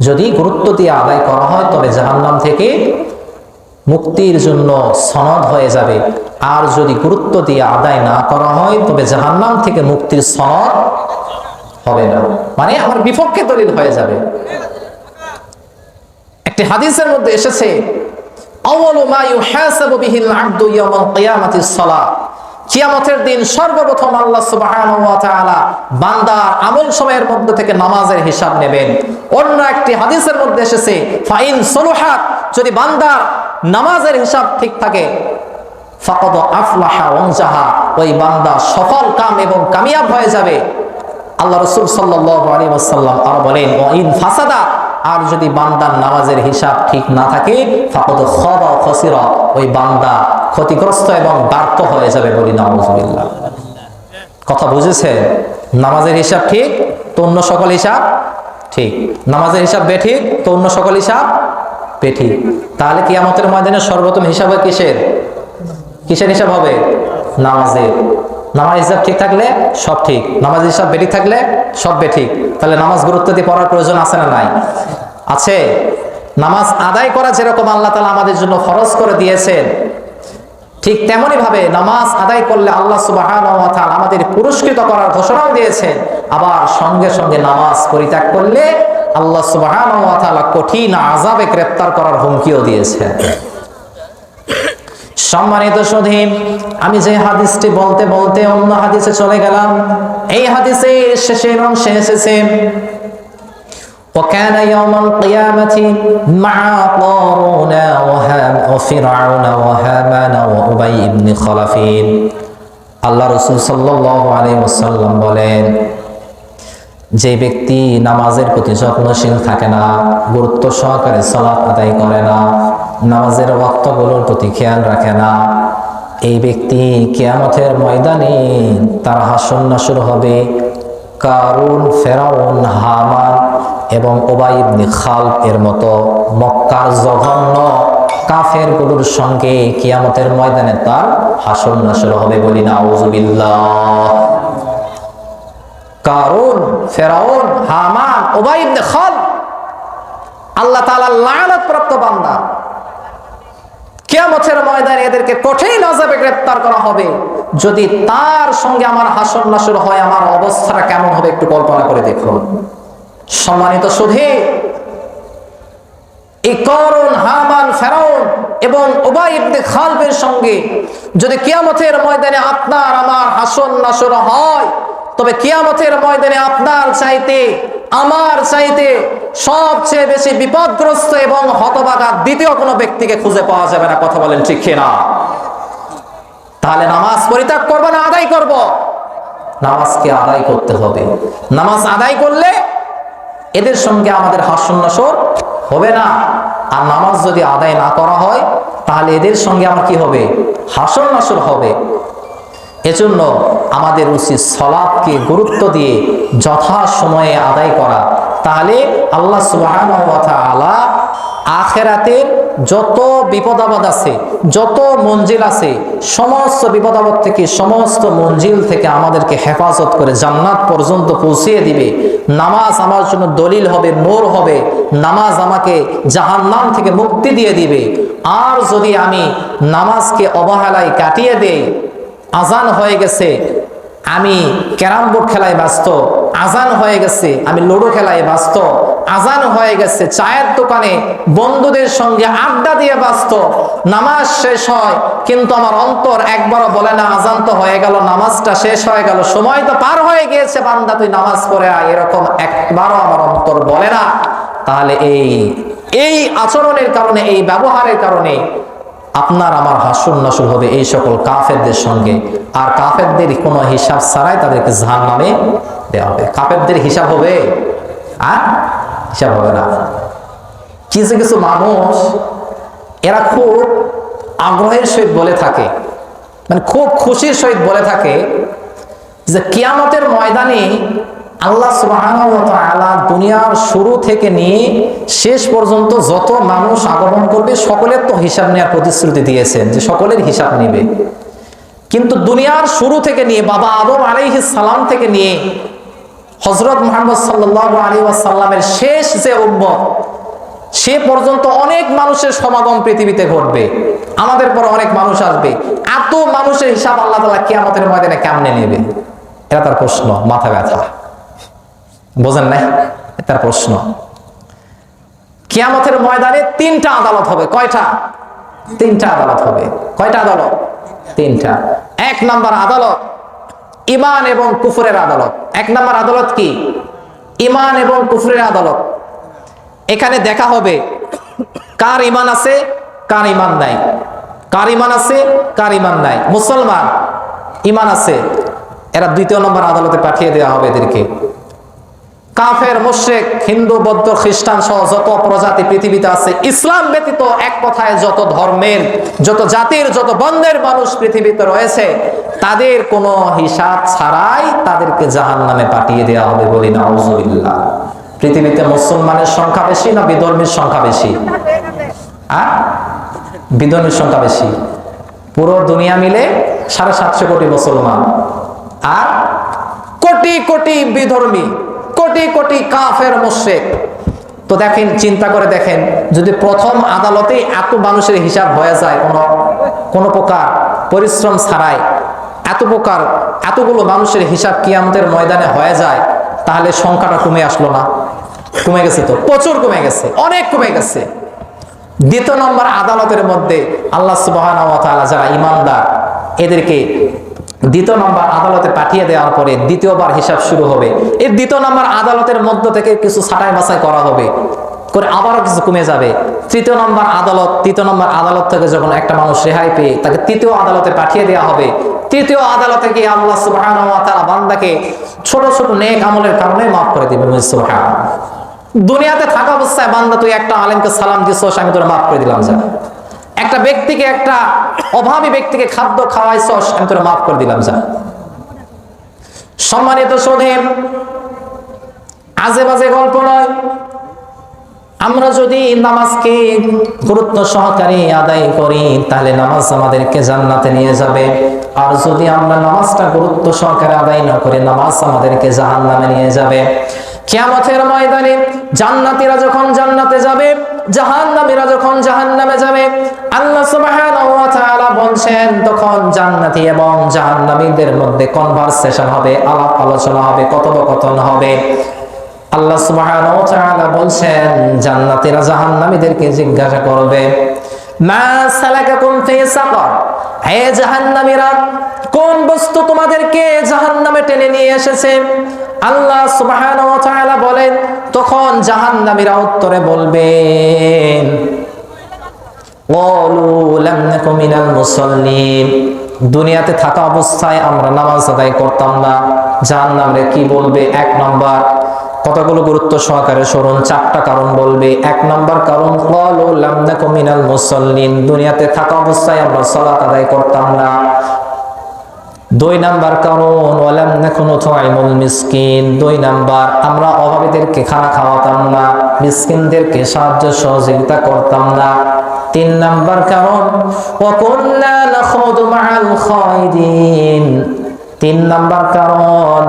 যদি গুরুত্ব দিয়ে আদায় করা হয় তবে জাহান্নাম থেকে মুক্তির জন্য সনদ হয়ে যাবে, আর যদি গুরুত্ব দিয়ে আদায় না করা হয় তবে জাহান্নাম থেকে মুক্তির সনদ হবে না, মানে আমার বিপক্ষে দলিল হয়ে যাবে। একটি হাদিসের মধ্যে এসেছে, আউয়ালু মা ইউহাসাবু বিহিল আবদু ইয়াওমাল কিয়ামাতিস সালাত, কিয়ামতের দিন সর্বপ্রথম আল্লাহ সুবহানাহু ওয়া তাআলা বান্দার আমল সময়ের মধ্যে থেকে নামাজের হিসাব নেবেন। অন্য একটি হাদিসের মধ্যে এসেছে, ফাইন সলুহাত, যদি বান্দার নামাজের হিসাব ঠিক থাকে, ফাকাদ আফলাহা ওয়ানজাহা, ওই বান্দা সফল কাম এবং কামিয়াব হয়ে যাবে। আল্লাহ রাসূল সাল্লাল্লাহু আলাইহি ওয়াসাল্লাম আর বলেন, ওয়া ইন ফাসাদা, আর যদি বান্দার নামাজের হিসাব ঠিক না থাকে, ফাকাদ খাবা ওয়া খাসিরা, ওই বান্দা ক্ষতিগ্রস্ত এবং ব্যর্থ হয়ে যাবে। বলি নাউযুবিল্লাহ। কথা বুঝেছেন? নামাজের হিসাব ঠিক তো অন্য সকল হিসাব ঠিক, নামাজের হিসাব বেঠিক তো অন্য সকল হিসাব বেঠিক। তাহলে কিয়ামতের ময়দানে সর্বপ্রথম হিসাব হয় কিসের? কিসের হিসাব হবে? নামাজের। নামাজ হিসাব ঠিক থাকলে সব ঠিক, নামাজ হিসাব বেঠিক থাকলে সব বেঠিক। তাহলে নামাজ গুরুত্ব দিয়ে পড়ার প্রয়োজন আছে না নাই? আছে। নামাজ আদায় করা যেরকম আল্লাহ তাআলা আমাদের জন্য ফরজ করে দিয়েছেন, ঠিক তেমনি ভাবে নামাজ আদায় করলে আল্লাহ সুবহানাহু ওয়া তাআলা আমাদের পুরস্কৃত করার ঘোষণাও দিয়েছেন। আবার সঙ্গে সঙ্গে নামাজ পরিত্যাগ করলে আল্লাহ সুবহানাহু ওয়া তাআলা কঠিন আযাবে গ্রেফতার করার হুমকিও দিয়েছেন। সম্মানিত সুধী, আমি যে হাদিসটি বলতে বলতে অন্য হাদিসে চলে গেলাম। এই হাদিসের শেষের অংশে এসেছে وكان يوم القيامة مع قارون وفرعون وهامان وأبي بن خلف। আল্লাহ রাসূল সাল্লাল্লাহু আলাইহি ওয়াসাল্লাম বলেন, যে ব্যক্তি নামাজের প্রতি যত্নশীল থাকে না, গুরুত্ব সহকারে সালাত আদায় করে না, নামাজের ওয়াক্তগুলোর প্রতি খেয়াল রাখে না, এই ব্যক্তি কিয়ামতের ময়দানে তার হাসর নাসর হবে কারুন, ফেরাউন, হামান এবং উবাই ইবনে খালব এর মতো মক্কার জঘন্য কাফেরগুলোর সঙ্গে কিয়ামতের ময়দানে তার হাসর নাসর হবে। বলি নাউযুবিল্লাহ। কারুন, ফেরাউন, হামান, উবাই ইবনে খালব আল্লাহ তাআলার লানত প্রাপ্ত বান্দা। কিয়ামতের ময়দানে এদেরকে কঠিন আযাবে গ্রেফতার করা হবে। যদি তার সঙ্গে আমার হাসর নাসর হয়, আমার অবস্থাটা কেমন হবে একটু কল্পনা করে দেখুন। সম্মানিত সুধী, এই কারুন, হামান, ফেরাউন এবং উবাই ইবনে খালবের সঙ্গে যদি কিয়ামতের ময়দানে আপনার আমার হাসর নাসর হয়, তবে কিয়ামতের ময়দানে আপনার চাইতে আমার চাইতে সবচেয়ে বেশি বিপদগ্রস্ত এবং হতভাগা দ্বিতীয় কোনো ব্যক্তিকে খুঁজে পাওয়া যাবে না। কথা বলেন ঠিক কিনা? তাহলে নামাজ পরিত্যাগ করব না আদায় করব? নামাজকে আদায় করতে হবে। নামাজ আদায় করলে এদের সঙ্গে আমাদের হাসর নাসর হবে না। আর নামাজ যদি আদায় না করা হয় তাহলে এদের সঙ্গে আমার কি হবে? হাসর নাসর হবে। এজন্য আমাদের উচিত সালাতকে গুরুত্ব দিয়ে যথা সময়ে আদায় করা। তাহলে আল্লাহ সুবহানাহু ওয়া তাআলা আখিরাতের যত বিপদ আপদ আছে, যত মঞ্জিল আছে, সমস্ত বিপদ আপদ থেকে, সমস্ত মঞ্জিল থেকে আমাদেরকে হেফাজত করে জান্নাত পর্যন্ত পৌঁছিয়ে দিবে। নামাজ আমার জন্য দলিল হবে, নূর হবে। নামাজ আমাকে জাহান্নাম থেকে মুক্তি দিয়ে দিবে। আর যদি আমি নামাজকে অবহেলায় কাটিয়ে দেই, আজান হয়ে গেছে আমি ক্যারাম বোর্ড খেলায় ব্যস্ত, আজান হয়ে গেছে আমি লুডো খেলায় ব্যস্ত, আজান হয়ে গেছে চায়ের দোকানে বন্ধুদের সঙ্গে আড্ডা দিয়ে ব্যস্ত, নামাজ শেষ হয় কিন্তু আমার অন্তর একবারও বলে না আজান তো হয়ে গেল, নামাজটা শেষ হয়ে গেল, সময় তো পার হয়ে গিয়েছে, বান্দা তুই নামাজ পড়ে আয়, এরকম একবারও আমার অন্তর বলে না। তাহলে এই আচরণের কারণে, এই ব্যবহারের কারণে আপনার আমার হাসর নাসর হবে এই সকল কাফেরদের সঙ্গে। আর কাফেরদের কোনো হিসাব ছাড়াই তাদেরকে জাহান্নামে দেওয়া হবে। কাফেরদের হিসাব হবে? আর হিসাব হবে না। কিছু কিছু মানুষ এরা খুব আগ্রহের সহিত বলে থাকে, মানে খুব খুশির সহিত বলে থাকে যে কিয়ামতের ময়দানে আল্লাহ সুবহানাহু ওয়া তাআলা দুনিয়ার শুরু থেকে নিয়ে শেষ পর্যন্ত যত মানুষ আগমন করবে সকলের তো হিসাব নেওয়ার প্রতিশ্রুতি দিয়েছেন যে সকলের হিসাব নেবে। কিন্তু দুনিয়ার শুরু থেকে নিয়ে বাবা আদম আলাইহিস সালাম থেকে নিয়ে হযরত মুহাম্মদ সাল্লাল্লাহু আলাইহি ওয়াসাল্লামের শেষ যে উম্মত, সে পর্যন্ত অনেক মানুষের সমাগম পৃথিবীতে ঘটবে। আমাদের পর অনেক মানুষ আসবে। এত মানুষের হিসাব আল্লাহ তাআলা কিয়ামতের ময়দানে কেমনে নেবে? এটা তার প্রশ্ন, মাথা ব্যথা। বোঝেন না? তার প্রশ্ন। কিয়ামতের ময়দানে তিনটা আদালত হবে। কয়টা? তিনটা আদালত হবে। কয়টা আদালত? তিনটা। এক নাম্বার আদালত ঈমান এবং কুফরের আদালত। এক নাম্বার আদালত কি? ঈমান এবং কুফরের আদালত। এখানে দেখা হবে কার ঈমান আছে, কার ঈমান নাই, কার ঈমান আছে, কার ঈমান নাই। মুসলমান ঈমান আছে, এরা দ্বিতীয় নম্বর আদালতে পাঠিয়ে দেওয়া হবে এদেরকে। কাফের, মুশরিক, হিন্দু, বৌদ্ধ, খ্রিস্টান সহ যত প্রজাতি পৃথিবীতে আছে, ইসলাম ব্যতীত এক কথায় যত ধর্মের, যত জাতির, যত বর্ণের মানুষ পৃথিবীতে রয়েছে, তাদের কোনো হিসাব ছাড়াই তাদেরকে জাহান্নামে পাঠিয়ে দেওয়া হবে, বলি নাউজুবিল্লাহ। পৃথিবীতে মুসলমানের সংখ্যা বেশি না বিধর্মীর সংখ্যা বেশি? বিধর্মীর সংখ্যা বেশি। পুরো দুনিয়া মিলে 750 কোটি মুসলমান, আর কোটি কোটি বিধর্মী, কোটি কোটি কাফের মুশরিক। তো দেখেন, চিন্তা করে দেখেন, যদি প্রথম আদালতে এত মানুষের হিসাব হয়ে যায় কোনো প্রকার পরিশ্রম ছাড়াই, এতগুলো মানুষের হিসাব কিয়ামতের ময়দানে হয়ে যায়, তাহলে সংখ্যাটা কমে আসলো না? কমে গেছে তো, প্রচুর কমে গেছে, অনেক কমে গেছে। দ্বিতীয় নম্বর আদালতের মধ্যে আল্লাহ সুবহানাহু ওয়া তাআলা যারা ঈমানদার, এদেরকে দ্বিতীয় নম্বর আদালতে পাঠিয়ে দেওয়ার পরে দ্বিতীয়বার হিসাব শুরু হবে। এই দ্বিতীয় নম্বর আদালতের মধ্য থেকে কিছু ছাঁটাই বাছাই করা হবে, করে আবারও কিছু কমে যাবে। তৃতীয় নম্বর আদালত থেকে যখন একটা মানুষ রেহাই পেয়ে তাকে তৃতীয় আদালতে পাঠিয়ে দেওয়া হবে। তৃতীয় আদালতে গিয়ে আল্লাহ সুবহানাহু ওয়া তাআলা বান্দাকে ছোট ছোট নেক আমলের কারণে মাফ করে দিবেন। সুবহানাল্লাহ। দুনিয়াতে থাকা অবস্থায় বান্দা, তুই একটা আলেমকে সালাম দিছস, আমি তোর মাফ করে দিলাম, যা। একটা ব্যক্তিকে, একটা অভাবী ব্যক্তিকে খাদ্য খাওয়াইছস, আমি তোর মাফ করে দিলাম, যা। সম্মানিত সুধী, আজে বাজে গল্প নয়। আমরা যদি নামাজকে গুরুত্ব সহকারে আদায় করি, তাহলে নামাজ আমাদেরকে জান্নাতে নিয়ে যাবে। আর যদি আমরা নামাজটা গুরুত্ব সহকারে আদায় না করি, নামাজ আমাদেরকে জাহান্নামে নিয়ে যাবে। কিয়ামতের ময়দানে জান্নাতীরা যখন জান্নাতে যাবে, জাহান্নামীরা যখন জাহান্নামে যাবে, আল্লাহ সুবহানাহু ওয়া তাআলা বলছেন, তখন জান্নাতী এবং জাহান্নামীদের মধ্যে কনভারসেশন হবে, আলাপ আলোচনা হবে, কথোপকথন হবে। আল্লাহ সুবহানাহু ওয়া তাআলা বলছেন, জান্নাতীরা জাহান্নামীদেরকে জিজ্ঞাসা করবে, মা সালাকাকুম ফি সাকার, হে জাহান্নামীরা, কোন বস্তু তোমাদেরকে জাহান্নামে টেনে নিয়ে এসেছে? আল্লাহ সুবহানাহু ওয়া তাআলা বলেন, তখন জাহান্নামীরা উত্তরে বলবেন, ক্বালু লাম নাকু মিনাল মুসাল্লিন, দুনিয়াতে থাকা অবস্থায় আমরা নামাজ আদায় করতাম না। জাহান্নামীরা কি বলবে? এক নম্বর, কতগুলো গুরুত্ব সহকারে শুনুন, 4টা কারণ বলবে। 1 নম্বর কারণ, ক্বালু লাম নাকু মিনাল মুসাল্লিন, দুনিয়াতে থাকা অবস্থায় আমরা সালাত আদায় করতাম না। 2 নম্বর কারণ, ওয়ালাম নাকু নুতঈমুল মিসকিন, 2 নম্বর, আমরা অভাবীদেরকে খানা খাওয়াতাম না, মিসকিনদেরকে সাহায্য সহযোগিতা করতাম না। 3 নম্বর কারণ, ওয়া কুননা নাখুদু মাআল খায়দিন, 3 নম্বর কারণ,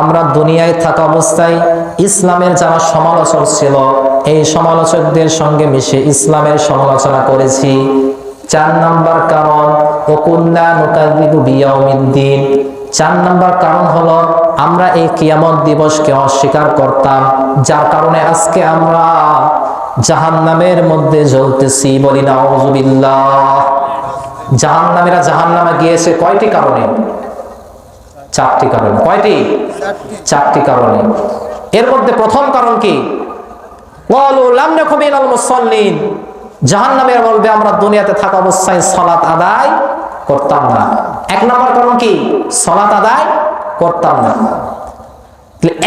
আমরা দুনিয়ায় থাকা অবস্থায় ইসলামের যারা সমালোচক ছিল, এই সমালোচকদের সঙ্গে মিশে ইসলামের সমালোচনা করেছি। 4 নম্বর কারণ, ওয়াকুন্না নুকাযযিবু বিয়াউমিদ্দিন, 4 নম্বর কারণ হলো আমরা এই কিয়ামত দিবসকে অস্বীকার করতাম, যার কারণে আজকে আমরা জাহান্নামের মধ্যে জ্বলতেছি, বলি নাউযুবিল্লাহ। জাহান্নামীরা জাহান্নামে গিয়েছে কয়টি কারণে? 4টি কারণে। কয়টি? 4টি কারণে। এর মধ্যে প্রথম কারণ কি? ক্বালু লাম নাকু মিনাল মুসাল্লিন, জাহান্নামীরা বলবে আমরা দুনিয়াতে থাকা অবস্থায় সালাত আদায় করতাম না। 1 নম্বর কারণ কি? সালাত আদায় করতাম না।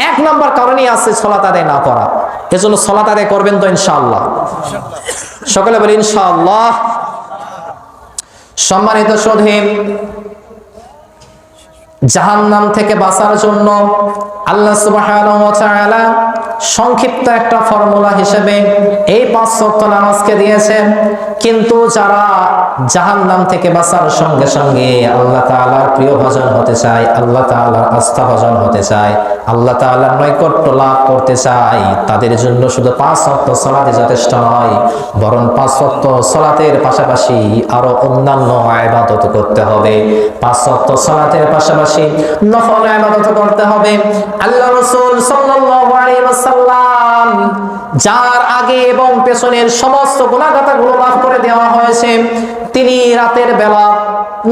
1 নম্বর কারণই আছে সালাত আদায় না করা। এজন্য সালাত আদায় করবেন তো ইনশাআল্লাহ? সকলে বলি ইনশাআল্লাহ। সম্মানিত সুধী, জাহান্নাম থেকে বাঁচার জন্য আল্লাহ সুবহানাহু ওয়া তাআলা সংক্ষিপ্ত একটা ফর্মুলা হিসেবে এই 5 ওয়াক্ত নামাজকে দিয়েছেন। কিন্তু যারা জাহান্নাম থেকে বাঁচার সঙ্গে সঙ্গে আল্লাহ তাআলার প্রিয় ভাজন হতে চায়, আল্লাহ তাআলার আস্থা ভাজন হতে চায়, আল্লাহ তাআলার নৈকট্য লাভ করতে চায়, তাদের জন্য শুধু 5 ওয়াক্ত সালাতই যথেষ্ট নয়, বরং 5 ওয়াক্ত সালাতের পাশাপাশি আরো অন্যান্য ইবাদত করতে হবে। 5 ওয়াক্ত সালাতের পাশাপাশি নফল ইবাদত করতে হবে। আল্লাহ রাসূল সাল্লাল্লাহু আলাইহি ওয়াসাল্লাম, যার আগে এবং পেছনের সমস্ত গুনাহগাতাগুলো মাফ করে দেওয়া হয়েছে, তিনি রাতের বেলা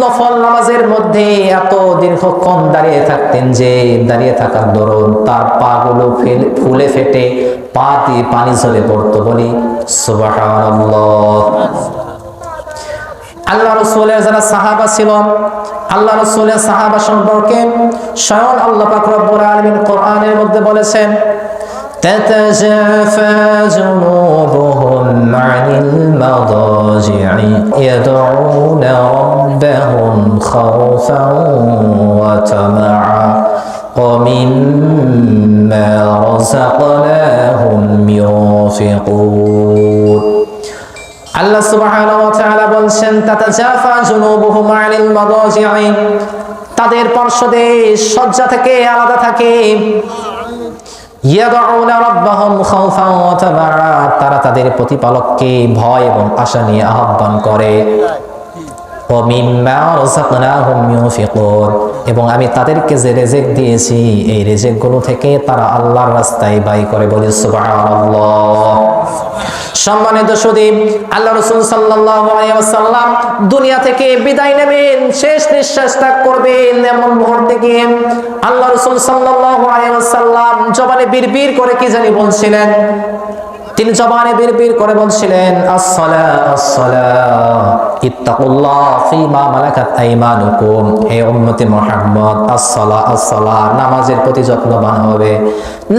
নফল নামাজের মধ্যে এত দীর্ঘক্ষণ দাঁড়িয়ে থাকতেন যে দাঁড়িয়ে থাকার দরুন তার পাগুলো ফুলে ফেটে পা দিয়ে পানি ঝরে পড়তো, বলি সুবহানাল্লাহ। আল্লাহ রাসূলের যারা সাহাবা ছিল, আল্লাহ রাসূলের সাহাবা সম্পর্কে স্বয়ং আল্লাহ পাক রব্বুল আলামিন কোরআনের মধ্যে বলেছেন, تتجافى جنوبهم عن المضاجع يدعون ربهم خوفا وطمعا ومما رزقناهم ينفقون আল্লাহ সুবহানাহু ওয়া তাআলা বলছেন তাতাজাফা জুনুবুহুম আনিল মাদাজি'i, তাদের পার্শ্বদেশ শয্যা থেকে আলাদা থাকে। ইয়াদউনা রাব্বাহুম খাউফান ওয়া তামাআ, তারা তাদের প্রতিপালককে ভয় এবং আশা নিয়ে আহ্বান করে। ওয়া মিম্মা রাযাকনাহুম ইউনফিকুন, এবং আমি তাদেরকে যে রিজিক দিয়েছি এই রিজিকগুলো থেকে তারা আল্লাহর রাস্তায় ব্যয় করে। বলি সুবহানাল্লাহ। সম্মানিত সুধী, আল্লাহ রাসূল সাল্লাল্লাহু আলাইহি ওয়াসাল্লাম দুনিয়া থেকে বিদায় নেবেন, শেষ নিঃশ্বাস ত্যাগ করবেন, এমন মুহূর্তে গিয়ে আল্লাহ রাসূল সাল্লাল্লাহু আলাইহি ওয়াসাল্লাম জবানে বিড়বিড় করে কি জানি বলছিলেন। তিনি জবানে বিড়বিড় করে বলছিলেন, আসসালাহ আসসালাহ ইত্তাকুল্লাহ ফীমা মালাকাত আইমানুকুম, হে উম্মতে মুহাম্মদ আসসালাহ আসসালাহ, নামাজের প্রতি যত্নবান হবে,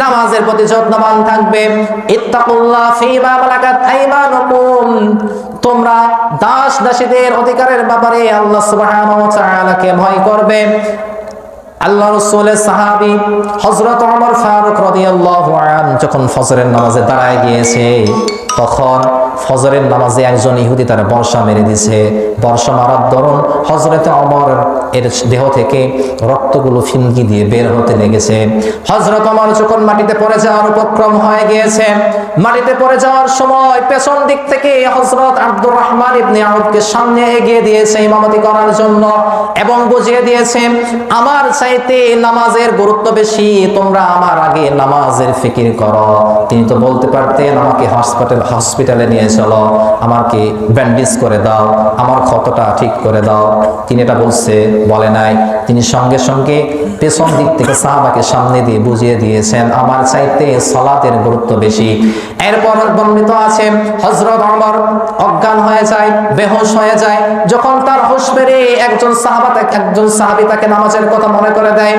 নামাজের প্রতি যত্নবান থাকবে। ইত্তাকুল্লাহ ফীমা মালাকাত আইমানুকুম, তোমরা দাস দাসীদের অধিকারের ব্যাপারে আল্লাহ সুবহানাহু ওয়া তাআলাকে ভয় করবে। আল্লাহ রাসূলের সাহাবী হযরত ওমর ফারুক রাদিয়াল্লাহু আনহু যখন ফজরের নামাজে দাঁড়ায় গিয়েছে, তখন ফজরের নামাজে একজন ইহুদি তার বর্ষা মেরে দিয়েছে। বর্ষা মারার দরুন হযরত ওমর এর দেহ থেকে রক্তগুলো ফিনকি দিয়ে বের হতে লেগেছে। হযরত ওমর যখন মাটিতে পড়ে যাওয়ার উপক্রম হয়ে গিয়েছে, মাটিতে পড়ে যাওয়ার সময় পেছন দিক থেকে হযরত আব্দুর রহমান ইবনে আউফকে সামনে এগিয়ে দিয়েছে ইমামতি করার জন্য, এবং বুঝিয়ে দিয়েছে আমার চাইতে নামাজের গুরুত্ব বেশি, তোমরা আমার আগে নামাজের ফিকির করো। তিনি তো বলতে পারতেন আমাকে হসপিটালে নিয়ে চলো, আমাকে ব্যান্ডেজ করে দাও, আমার ক্ষতটা ঠিক করে দাও। তিনি এটা বলে নাই। তিনি সঙ্গে সঙ্গে পেছন দিক থেকে সাহাবাকে সামনে দিয়ে বুঝিয়ে দিয়েছেন আমার চাইতে সালাতের গুরুত্ব বেশি। এরপর বর্ণিত আছে হযরত ওমর অজ্ঞান হয়ে যায়, বেহুশ হয়ে যায়। যখন তার হুঁশ ফেরে একজন সাহাবী তাকে নামাজের কথা মনে করে দেয়।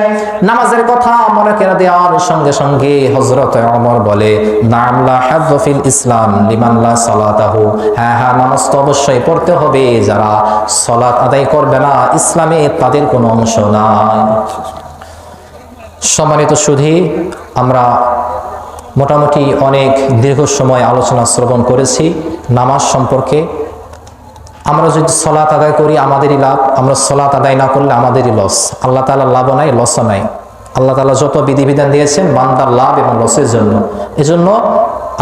নামাজের কথা মনে করে দেওয়ার সঙ্গে সঙ্গে হযরত ওমর বলে, নাম লা হায্য ফিল ইসলাম লিমান লা সালাতাহু, হ্যাঁ হ্যাঁ, নামাজ তো অবশ্যই পড়তে হবে, যারা সালাত আদায় করবে না ইসলামে তাদের কোনো অংশ নাই। সম্মানিত সুধী, আমরা মোটামুটি অনেক দীর্ঘ সময় আলোচনা শ্রবণ করেছি নামাজ সম্পর্কে। আমরা যদি সালাত আদায় করি আমাদেরই লাভ, আমরা সালাত আদায় না করলে আমাদেরই লস। আল্লাহ তাআলার লাভও নাই, লসও নাই। আল্লাহ তাআলা যত বিধিবিধান দিয়েছেন বান্দার লাভ এবং লসের জন্য। এজন্য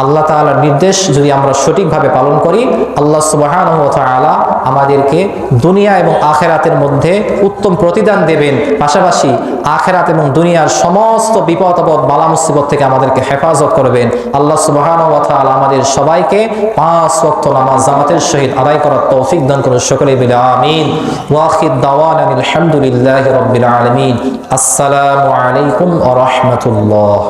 আল্লাহ তাআলার নির্দেশ যদি আমরা সঠিকভাবে পালন করি, আল্লাহ সুবহানাহু ওয়া তাআলা আমাদেরকে দুনিয়া এবং আখিরাতের মধ্যে উত্তম প্রতিদান দেবেন। পাশাপাশি আখিরাত এবং দুনিয়ার সমস্ত বিপদ আপদ বালা মুসিবত থেকে আমাদেরকে হেফাজত করবেন। আল্লাহ সুবহানাহু ওয়া তাআলা আমাদের সবাইকে 5 ওয়াক্ত নামাজ জামাতের সহিত আদায় করার তৌফিক দান করুন। সকলে বলি আমিন। ওয়া আখির দাওয়ানা আলহামদুলিল্লাহি রাব্বিল আলামিন। আসসালামু আলাইকুম ওয়া রাহমাতুল্লাহ।